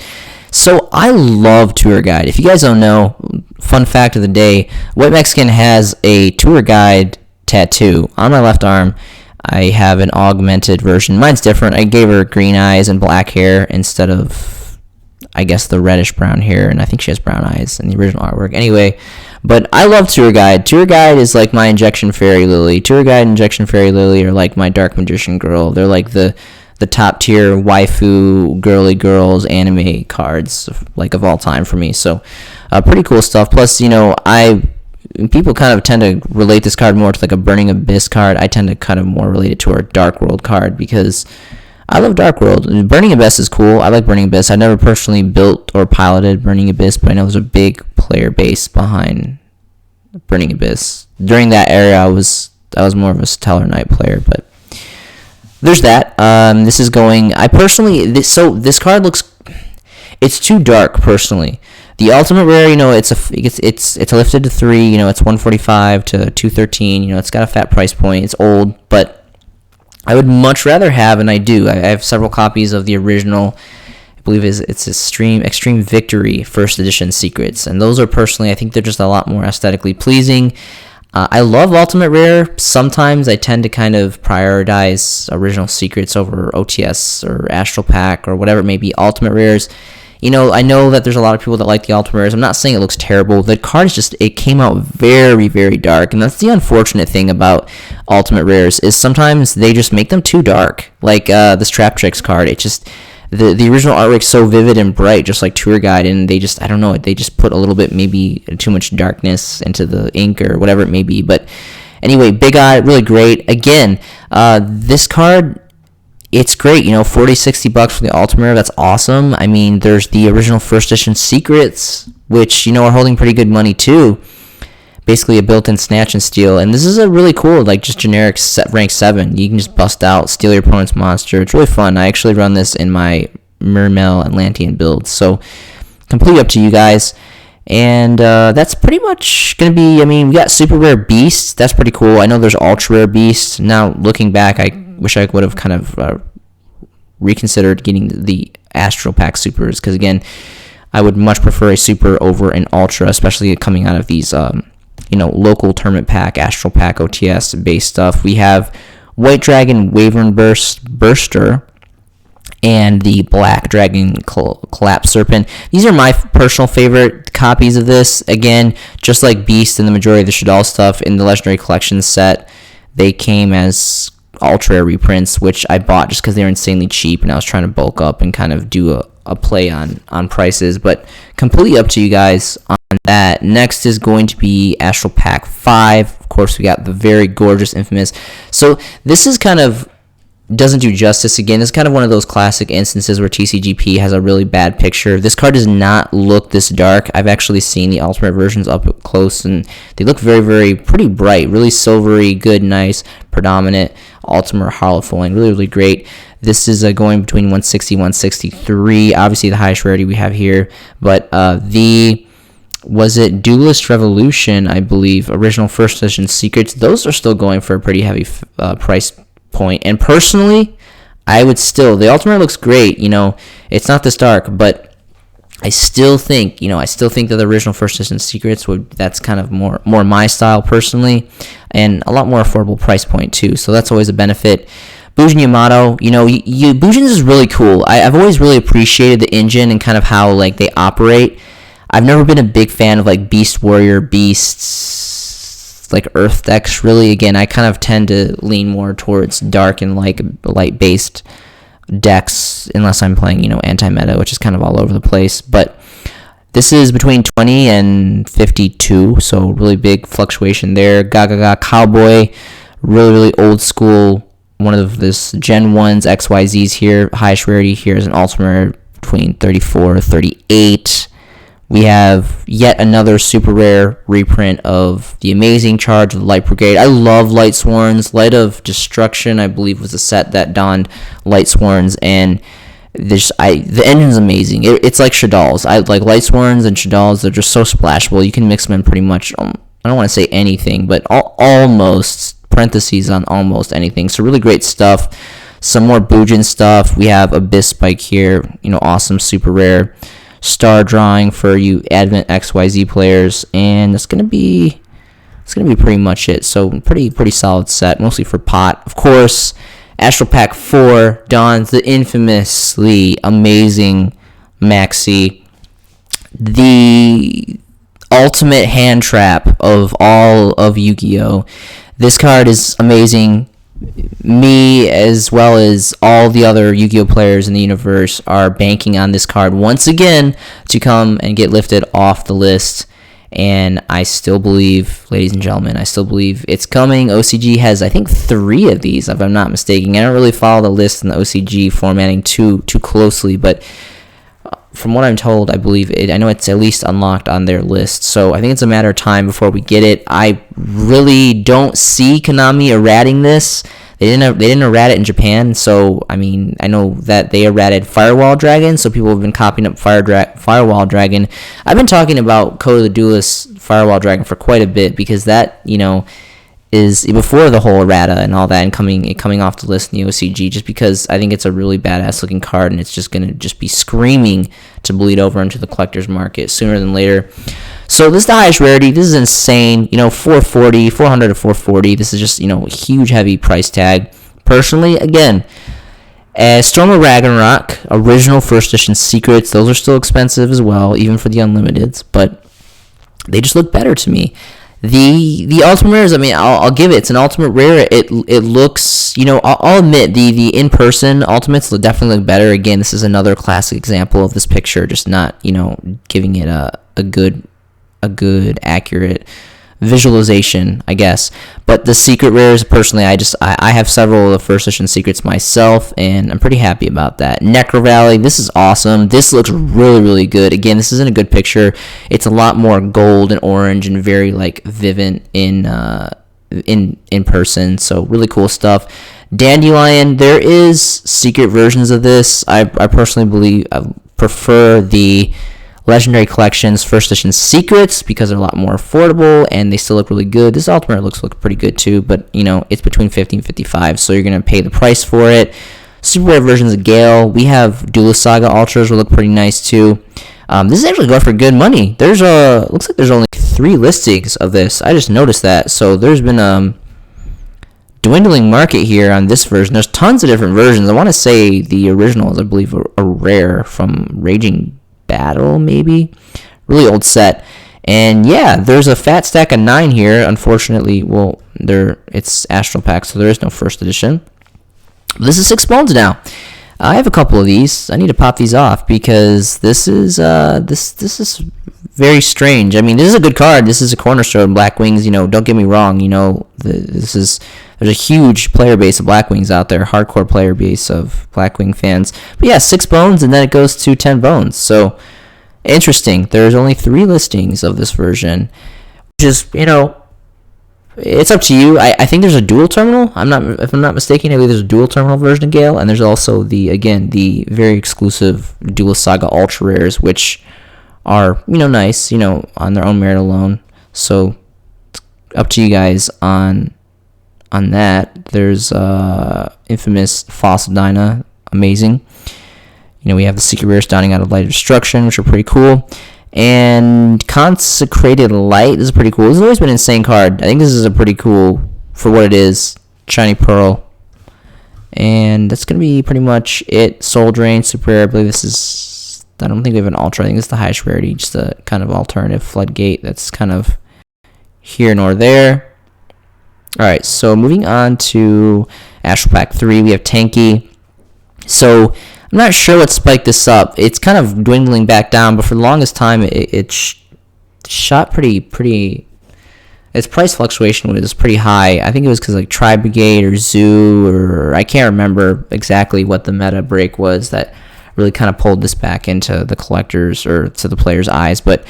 So I love Tour Guide. If you guys don't know, fun fact of the day: White Mexican has a Tour Guide tattoo on my left arm. I have an augmented version. Mine's different. I gave her green eyes and black hair instead of, I guess, the reddish brown hair, and I think she has brown eyes in the original artwork. Anyway, but I love Tour Guide. Tour Guide is like my Injection Fairy Lily. Tour Guide and Injection Fairy Lily are like my Dark Magician Girl. They're like the top tier waifu girly girls anime cards of all time for me. So pretty cool stuff. Plus, people kind of tend to relate this card more to like a Burning Abyss card. I tend to kind of more relate it to our Dark World card because I love Dark World. Burning Abyss is cool. I like Burning Abyss. I never personally built or piloted Burning Abyss, but I know there's a big player base behind Burning Abyss. During that era, I was more of a Stellar Knight player, but there's that. This is going. This card looks. It's too dark personally. The ultimate rare, it's lifted to 3. It's 145 to 213. It's got a fat price point. It's old, but I would much rather have, and I do. I have several copies of the original. I believe it's Extreme Victory First Edition Secrets, and those are personally, I think they're just a lot more aesthetically pleasing. I love Ultimate Rare. Sometimes I tend to kind of prioritize original secrets over OTS or Astral Pack or whatever it may be. Ultimate Rares. I know that there's a lot of people that like the Ultimate Rares. I'm not saying it looks terrible. The card is it came out very, very dark. And that's the unfortunate thing about Ultimate Rares is sometimes they just make them too dark. Like this Trap Tricks card. It just, the original artwork's so vivid and bright, just like Tour Guide. And they just, I don't know, they just put a little bit, maybe too much darkness into the ink or whatever it may be. But anyway, Big Eye, really great. Again, this card, it's great, $40-$60 for the Ultimate Rare. That's awesome. I mean, there's the original First Edition Secrets, which, are holding pretty good money too. Basically a built-in snatch and steal. And this is a really cool, just generic rank 7. You can just bust out, steal your opponent's monster. It's really fun. I actually run this in my Mermail Atlantean build. So, completely up to you guys. And that's pretty much going to be, we got Super Rare Beasts. That's pretty cool. I know there's Ultra Rare Beasts. Now, looking back, I wish I would have kind of reconsidered getting the Astral Pack Supers, because again, I would much prefer a Super over an Ultra, especially coming out of these, local tournament pack, Astral Pack, OTS based stuff. We have White Dragon Wyvern Burster and the Black Dragon Collapse Serpent. These are my personal favorite copies of this. Again, just like Beast and the majority of the Shaddoll stuff in the Legendary Collection set, they came as ultra rare reprints, which I bought just because they were insanely cheap, and I was trying to bulk up and kind of do a play on prices. But completely up to you guys on that. Next is going to be Astral Pack 5. Of course, we got the very gorgeous Infamous. So this is kind of doesn't do justice. Again, it's kind of one of those classic instances where TCGP has a really bad picture. This card does not look this dark. I've actually seen the ultimate versions up close, and they look very, very pretty bright, really silvery, good, nice, predominant, ultimate hollow foiling, really, really great. This is going between 160, 163. Obviously, the highest rarity we have here, but was it Duelist Revolution, I believe, original first edition secrets, those are still going for a pretty heavy price point. And personally, I would still, the ultimate looks great, it's not this dark, but I still think that the original first edition secrets that's kind of more my style personally, and a lot more affordable price point too, so that's always a benefit. Bujin Yamato, Bujin is really cool. I've always really appreciated the engine and kind of how like they operate. I've never been a big fan of like Beast Warrior, Beasts, like Earth decks. Really, again, I kind of tend to lean more towards dark and like light-based decks, unless I'm playing, anti-meta, which is kind of all over the place. But this is between 20 and 52, so really big fluctuation there. Gaga Cowboy, really, really old school. One of this Gen 1's XYZs here. Highest rarity here is an ultimate between 34 and 38. We have yet another super rare reprint of the Amazing Charge of the Light Brigade. I love Light Sworns. Light of Destruction, I believe, was a set that donned Light Sworns, and the engine's amazing. It's like Shaddolls. I like Light Sworns and Shaddolls. They're just so splashable. You can mix them in pretty much, I don't want to say anything, but almost, parentheses on almost anything. So really great stuff. Some more Bujin stuff. We have Abyss Spike here, awesome, super rare. Star Drawing for you Advent XYZ players, and that's gonna be pretty much it. So pretty solid set, mostly for pot. Of course, Astral Pack 4 dons the infamously amazing Maxi, the ultimate hand trap of all of Yu-Gi-Oh! This card is amazing. Me, as well as all the other Yu-Gi-Oh! Players in the universe, are banking on this card once again to come and get lifted off the list. And I still believe, ladies and gentlemen, it's coming. OCG has, I think, 3 of these, if I'm not mistaken. I don't really follow the list and the OCG formatting too closely, but from what I'm told, I know it's at least unlocked on their list. So I think it's a matter of time before we get it. I really don't see Konami errating this. They didn't errat it in Japan, so I know that they errated Firewall Dragon, so people have been copying up Firewall Dragon. I've been talking about Code of the Duelist Firewall Dragon for quite a bit, because that, is before the whole errata and all that, and coming off the list in the OCG, just because I think it's a really badass looking card, and it's just going to be screaming to bleed over into the collector's market sooner than later. So this is the highest rarity. This is insane. 400 to 440. This is just, a huge heavy price tag. Personally, again, Storm of Ragnarok, original first edition secrets, those are still expensive as well, even for the unlimiteds, but they just look better to me. The ultimate rares, I'll give it. It's an ultimate rare. It looks, I'll admit the in-person ultimates will definitely look better. Again, this is another classic example of this picture, just not, giving it a good, accurate visualization, I guess. But the secret rares, personally, I have several of the first edition secrets myself, and I'm pretty happy about that. Necro Valley, this is awesome. This looks really, really good. Again, this isn't a good picture. It's a lot more gold and orange and very vivid in person. So really cool stuff. Dandelion, there is secret versions of this. I personally prefer the Legendary Collections first edition secrets, because they're a lot more affordable and they still look really good. This ultimate looks pretty good too, but it's between 50 and 55, so you're gonna pay the price for it. Super rare versions of Gale. We have Duelist Saga Ultras will look pretty nice too. This is actually going for good money. Looks like there's only 3 listings of this. I just noticed that. So there's been dwindling market here on this version. There's tons of different versions. I want to say the originals, I believe, are rare, from Raging Battle, maybe. Really old set. And yeah, there's a fat stack of 9 here. Unfortunately, well, It's Astral Pack, so there is no first edition. This is 6 bones now. I have a couple of these. I need to pop these off because this is this is very strange. I mean, this is a good card. This is a cornerstone Black Wings. Don't get me wrong. There's a huge player base of Black Wings out there, hardcore player base of Black Wing fans. But yeah, 6 bones, and then it goes to 10 bones. So interesting. There's only 3 listings of this version, which is it's up to you. I think there's a dual terminal. If I'm not mistaken, I believe there's a dual terminal version of Gale, and there's also the very exclusive Duelist Saga Ultra Rares, which are nice, on their own merit alone. So it's up to you guys on that. There's infamous Fossil Dyna, amazing. We have the Secret Rares Downing Out of Light of Destruction, which are pretty cool. And Consecrated Light, this is pretty cool. This has always been an insane card. I think this is a pretty cool, for what it is, Shiny Pearl. And that's going to be pretty much it. Soul Drain, Super Rare. I believe this is, I don't think we have an Ultra. I think this is the highest rarity, just a kind of alternative Floodgate that's kind of here nor there. Alright, so moving on to Astral Pack 3, we have Tanky. So I'm not sure what spiked this up. It's kind of dwindling back down, but for the longest time, it shot pretty. Its price fluctuation was pretty high. I think it was because like Tri Brigade or Zoo, or I can't remember exactly what the meta break was that really kind of pulled this back into the collectors or to the players' eyes. But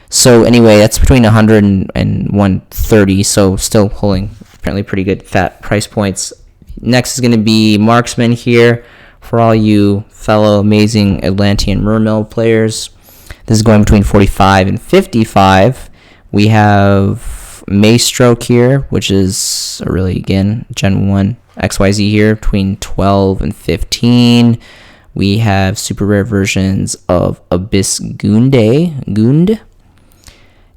so anyway, that's between 100 and 130. So still holding apparently pretty good fat price points. Next is going to be Marksman here. For all you fellow amazing Atlantean Mermail players, this is going between 45 and 55. We have Maystroke here, which is really, again, Gen 1 XYZ here, between 12 and 15. We have super rare versions of Abyss Gund,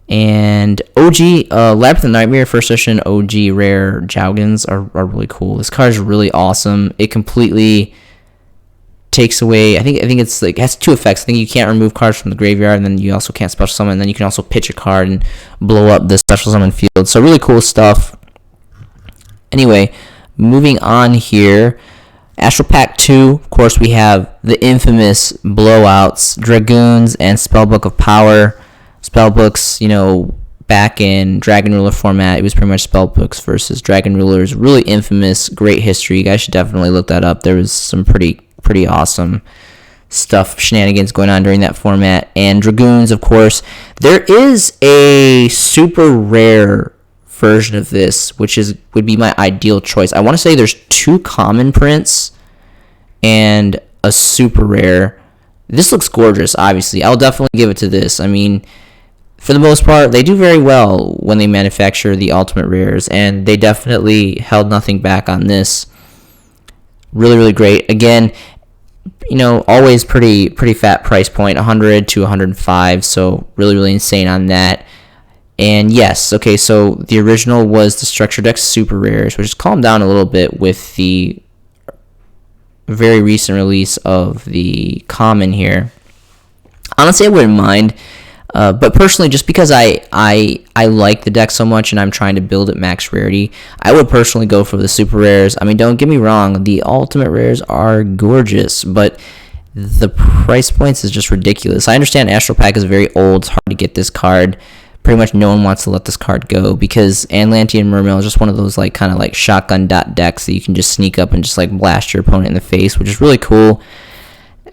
and OG Labyrinth of Nightmare first edition OG rare Jougans are really cool. This card is really awesome. It completely takes away, I think it's like, it has 2 effects. I think you can't remove cards from the graveyard, and then you also can't special summon, and then you can also pitch a card and blow up the special summon field. So really cool stuff. Anyway, moving on here, Astral Pack 2, of course, we have the infamous blowouts, Dragoons and Spellbook of Power. Spellbooks, back in Dragon Ruler format, it was pretty much Spellbooks versus Dragon Rulers. Really infamous, great history. You guys should definitely look that up. There was some pretty awesome stuff, shenanigans going on during that format. And Dragoons, of course. There is a super rare version of this, which would be my ideal choice. I want to say there's 2 common prints and a super rare. This looks gorgeous, obviously. I'll definitely give it to this. I mean, for the most part, they do very well when they manufacture the ultimate rares, and they definitely held nothing back on this. Really, really great. Again, always pretty fat price point, 100 to 105, so really, really insane on that. And yes, okay, so the original was the Structure Deck Super Rares, which has calmed down a little bit with the very recent release of the Common here. Honestly, I wouldn't mind. But personally, just because I like the deck so much and I'm trying to build at max rarity, I would personally go for the super rares. I mean, don't get me wrong, the ultimate rares are gorgeous, but the price points is just ridiculous. I understand Astral Pack is very old, it's hard to get this card. Pretty much no one wants to let this card go because Atlantean Mermail is just one of those kind of shotgun dot decks that you can just sneak up and just blast your opponent in the face, which is really cool.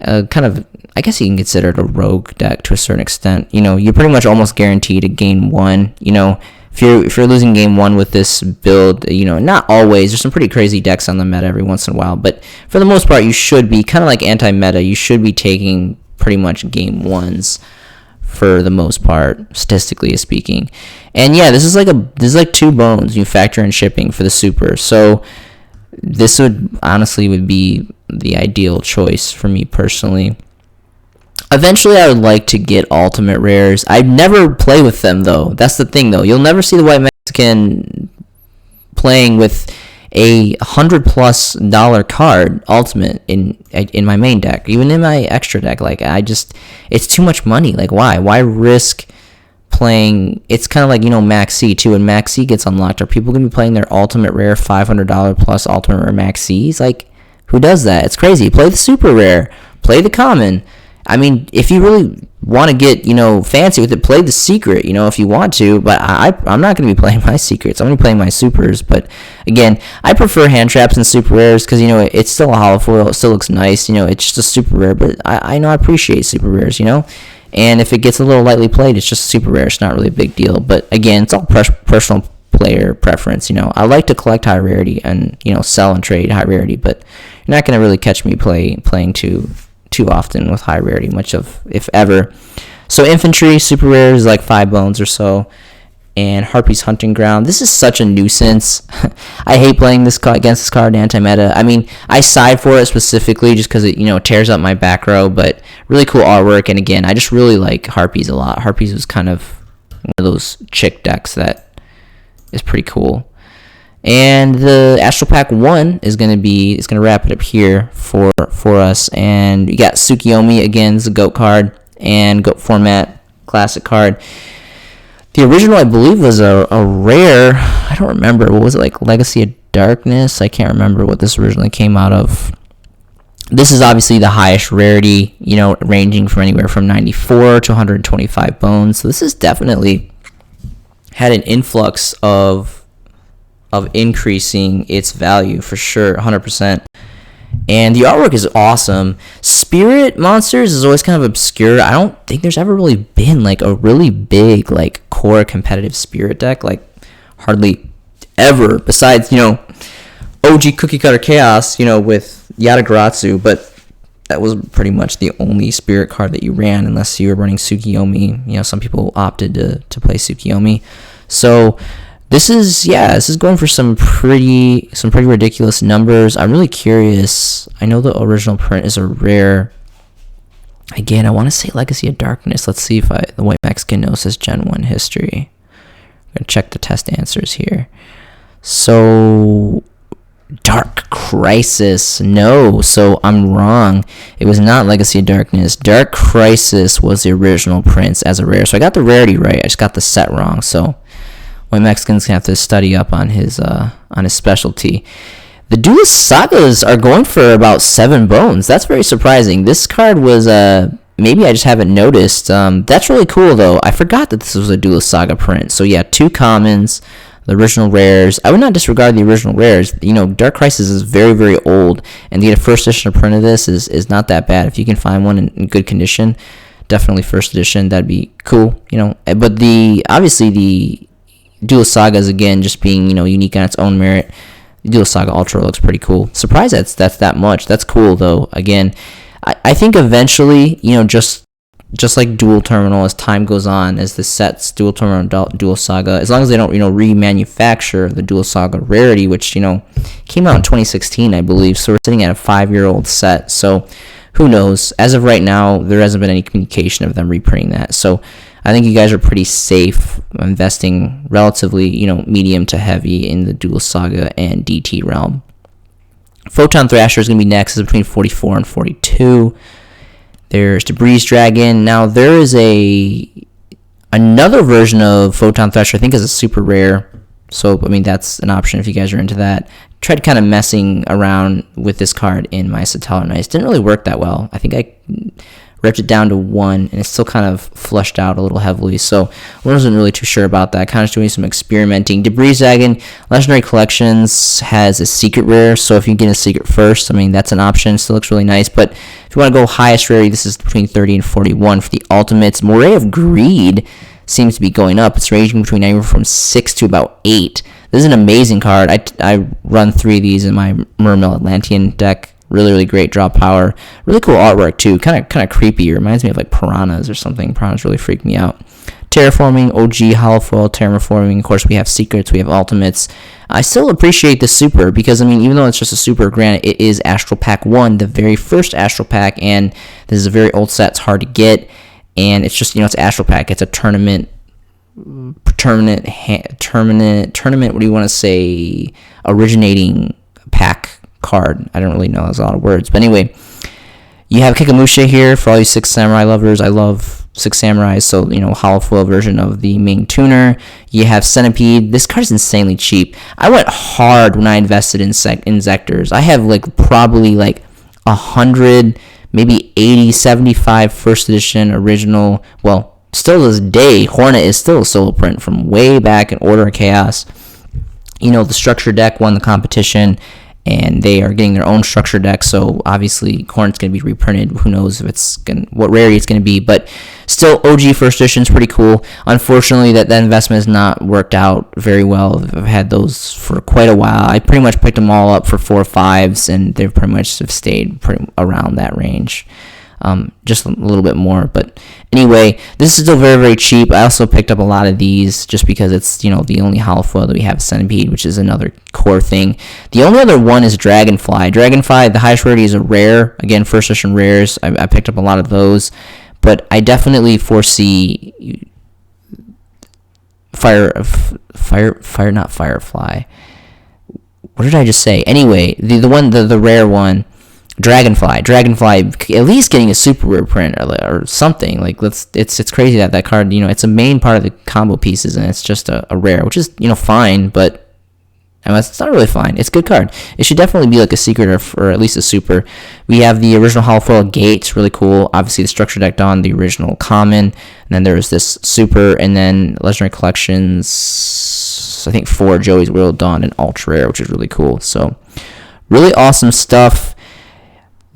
I guess you can consider it a rogue deck to a certain extent. You're pretty much almost guaranteed to gain 1. If you're losing game 1 with this build, not always. There's some pretty crazy decks on the meta every once in a while, but for the most part, you should be kind of like anti-meta. You should be taking pretty much game 1s for the most part, statistically speaking. And yeah, this is like 2 bones. You factor in shipping for the super, so this would be the ideal choice for me personally. Eventually, I would like to get ultimate rares. I never play with them, though. That's the thing, though. You'll never see the White Mexican playing with a $100+ card ultimate in my main deck, even in my extra deck. It's too much money. Why risk playing, it's kind of like, Max C too. When Max C gets unlocked, are people going to be playing their ultimate rare $500 plus ultimate rare Max Cs? Like, who does that? It's crazy. Play the super rare. Play the common. I mean, if you really want to get, fancy with it, play the secret, if you want to. But I'm not going to be playing my secrets. I'm going to be playing my supers. But again, I prefer hand traps and super rares because, it's still a hollow foil. It still looks nice. It's just a super rare. But I know I appreciate super rares, And if it gets a little lightly played, it's just super rare. It's not really a big deal. But again, it's all personal player preference. I like to collect high rarity and, sell and trade high rarity. But you're not going to really catch me playing too often with high rarity, much of, if ever. So infantry, super rare is like 5 bones or so. And Harpy's Hunting Ground. This is such a nuisance. I hate playing this against this card, anti-meta. I mean, I side for it specifically just because it, tears up my back row, but really cool artwork. And again, I just really like Harpies a lot. Harpies was kind of one of those chick decks that is pretty cool. And the Astral Pack 1 is going to wrap it up here for us. And you got Tsukiyomi again, it's a GOAT card, and GOAT format classic card. The original, I believe, was a rare. I don't remember. What was it, like Legacy of Darkness? I can't remember what this originally came out of. This is obviously the highest rarity, ranging from anywhere from 94 to 125 bones. So this has definitely had an influx of increasing its value for sure, 100%. And the artwork is awesome. Spirit Monsters is always kind of obscure. I don't think there's ever really been like a really big like core competitive Spirit deck, like hardly ever, besides, OG Cookie Cutter Chaos, with Yatagarasu, but that was pretty much the only Spirit card that you ran unless you were running Tsukiyomi. Some people opted to play Tsukiyomi. So this is going for some pretty ridiculous numbers. I'm really curious. I know the original print is a rare. Again, I want to say Legacy of Darkness. Let's see if the White Mexican knows his Gen 1 history. I'm going to check the test answers here. So, Dark Crisis. No, so I'm wrong. It was not Legacy of Darkness. Dark Crisis was the original print as a rare. So I got the rarity right. I just got the set wrong. So White Mexican's gonna have to study up on his specialty. The Duelist Sagas are going for about 7 bones. That's very surprising. This card was maybe I just haven't noticed. That's really cool though. I forgot that this was a Duelist Saga print. So yeah, 2 commons, the original rares. I would not disregard the original rares. Dark Crisis is very, very old, and to get a first edition print of this is not that bad. If you can find one in good condition, definitely first edition. That'd be cool. But obviously the Duelist Saga is, again, just being, unique on its own merit. Duelist Saga Ultra looks pretty cool. Surprised that's that much. That's cool, though. Again, I think eventually, just like Dual Terminal, as time goes on, as the sets, Dual Terminal, Dual Saga, as long as they don't, remanufacture the Dual Saga Rarity, which, came out in 2016, I believe. So we're sitting at a 5-year-old set. So who knows? As of right now, there hasn't been any communication of them reprinting that. So I think you guys are pretty safe investing relatively, medium to heavy in the Duel Saga and DT realm. Photon Thrasher is going to be next. It's between 44 and 42. There's Debris Dragon. Now, there is another version of Photon Thrasher, I think is a super rare. So, that's an option if you guys are into that. Tried kind of messing around with this card in my Satellar Knights. Didn't really work that well. I think I ripped it down to 1, and it's still kind of flushed out a little heavily, so I wasn't really too sure about that. Kind of doing some experimenting. Debris Dragon Legendary Collections has a secret rare, so if you get a secret first, that's an option. Still looks really nice, but if you want to go highest rarity, this is between 30 and 41 for the ultimates. Moray of Greed seems to be going up. It's ranging between anywhere from 6 to about 8. This is an amazing card. I run 3 of these in my Mermail Atlantean deck. Really, really great draw power. Really cool artwork, too. Kind of creepy. It reminds me of, like, Piranhas or something. Piranhas really freak me out. Terraforming, OG, Holofoil, Terraforming. Of course, we have secrets. We have ultimates. I still appreciate the super because, even though it's just a super, granted, it is Astral Pack 1, the very first Astral Pack, and this is a very old set. It's hard to get, and it's just, it's Astral Pack. It's a tournament, what do you want to say, originating pack card. I don't really know. There's a lot of words. But anyway, you have Kikamusha here for all you 6 Samurai lovers. I love Six Samurai, so, you know, hollow foil version of the main tuner. You have Centipede. This card is insanely cheap. I went hard when I invested in Zectors. I have like probably like 100, maybe 80, 75 first edition original. Well, still to this day, Hornet is still a solo print from way back in Order of Chaos. You know, the structure deck won the competition, and they are getting their own structure deck, so obviously Hornet's going to be reprinted. Who knows if it's what rarity it's going to be, but still, OG first edition is pretty cool. Unfortunately, that investment has not worked out very well. I've had those for quite a while. I pretty much picked them all up for 4 or 5s, and they pretty much have stayed around that range. Just a little bit more, but anyway, this is still very, very cheap. I also picked up a lot of these just because it's, you know, the only hollow foil that we have, Centipede, which is another core thing. The only other one is Dragonfly. Dragonfly, the highest rarity is a rare. Again, first edition rares. I picked up a lot of those, but I definitely foresee not Firefly. What did I just say? Anyway, the rare one. Dragonfly, at least getting a super rare print or something. Like, it's crazy that card, you know, it's a main part of the combo pieces, and it's just a rare, which is, you know, fine, but I mean, it's not really fine. It's a good card. It should definitely be like a secret or at least a super. We have the original hollow foil Gates, really cool. Obviously, the structure deck on the original common, and then there's this super, and then Legendary Collections, I think 4 Joey's World Dawn and ultra rare, which is really coul. So, really awesome stuff.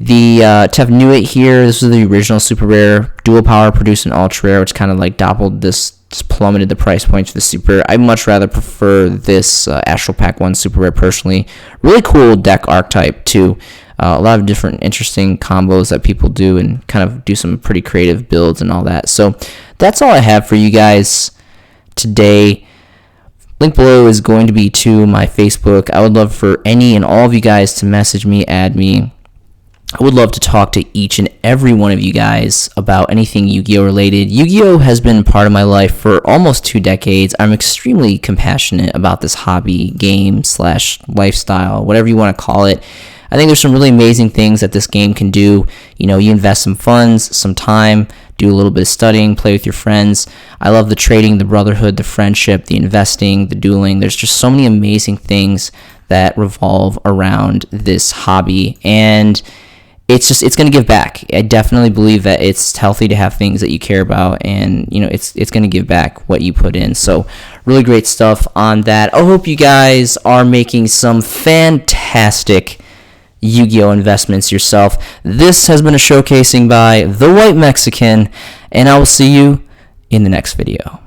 The Tef Nuit here, this is the original super rare. Dual power produced an ultra rare, which kind of like just plummeted the price point for the super. I much rather prefer this Astral Pack 1 super rare personally. Really cool deck archetype too. A lot of different interesting combos that people do and kind of do some pretty creative builds and all that. So that's all I have for you guys today. Link below is going to be to my Facebook. I would love for any and all of you guys to message me, add me. I would love to talk to each and every one of you guys about anything Yu-Gi-Oh related. Yu-Gi-Oh has been part of my life for almost 2 decades. I'm extremely compassionate about this hobby, game / lifestyle, whatever you want to call it. I think there's some really amazing things that this game can do. You know, you invest some funds, some time, do a little bit of studying, play with your friends. I love the trading, the brotherhood, the friendship, the investing, the dueling. There's just so many amazing things that revolve around this hobby, and it's going to give back. I definitely believe that it's healthy to have things that you care about, and you know, it's going to give back what you put in. So really great stuff on that. I hope you guys are making some fantastic Yu-Gi-Oh investments yourself. This has been a showcasing by The White Mexican, and I will see you in the next video.